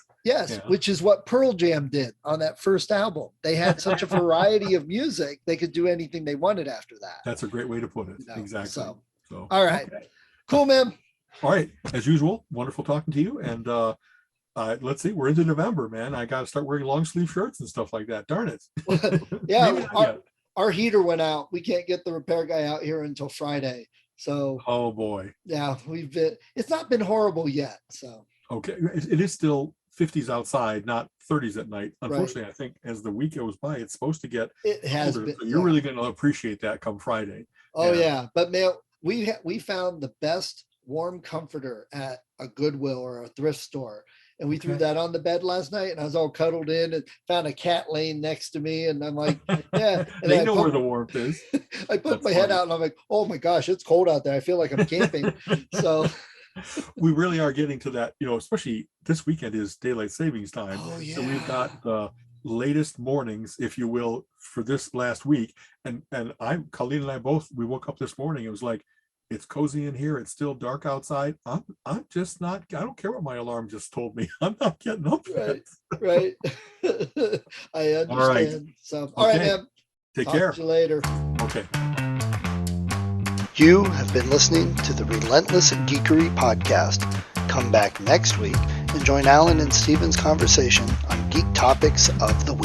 Which is what Pearl Jam did on that first album. They had such a variety of music, they could do anything they wanted after that. That's a great way to put it. Exactly. So all right. Okay. Cool, man. All right. As usual, wonderful talking to you. And let's see, we're into November, man. I got to start wearing long sleeve shirts and stuff like that. Darn it. Yeah. Our heater went out. We can't get the repair guy out here until Friday. So, oh boy. Yeah, it's not been horrible yet. So, okay. It is still 50s outside, not 30s at night. Unfortunately, I think as the week goes by, it's supposed to get colder. So you're really going to appreciate that come Friday. Oh yeah. But man, we found the best warm comforter at a Goodwill or a thrift store. And we threw that on the bed last night, and I was all cuddled in and found a cat laying next to me. And I'm like, yeah. And they know where the warmth is. I put my head out and I'm like, oh my gosh, it's cold out there. I feel like I'm camping. So we really are getting to that, especially this weekend is daylight savings time. Oh, yeah. So we've got the latest mornings, if you will, for this last week. And Colleen and I both, we woke up this morning. It was like, it's cozy in here. It's still dark outside. I'm just not, I don't care what my alarm just told me. I'm not getting up yet. Right. I understand. All right. So, all right, man. Take care. Talk to you later. Okay. You have been listening to the Relentless Geekery podcast. Come back next week and join Alan and Steven's conversation on geek topics of the week.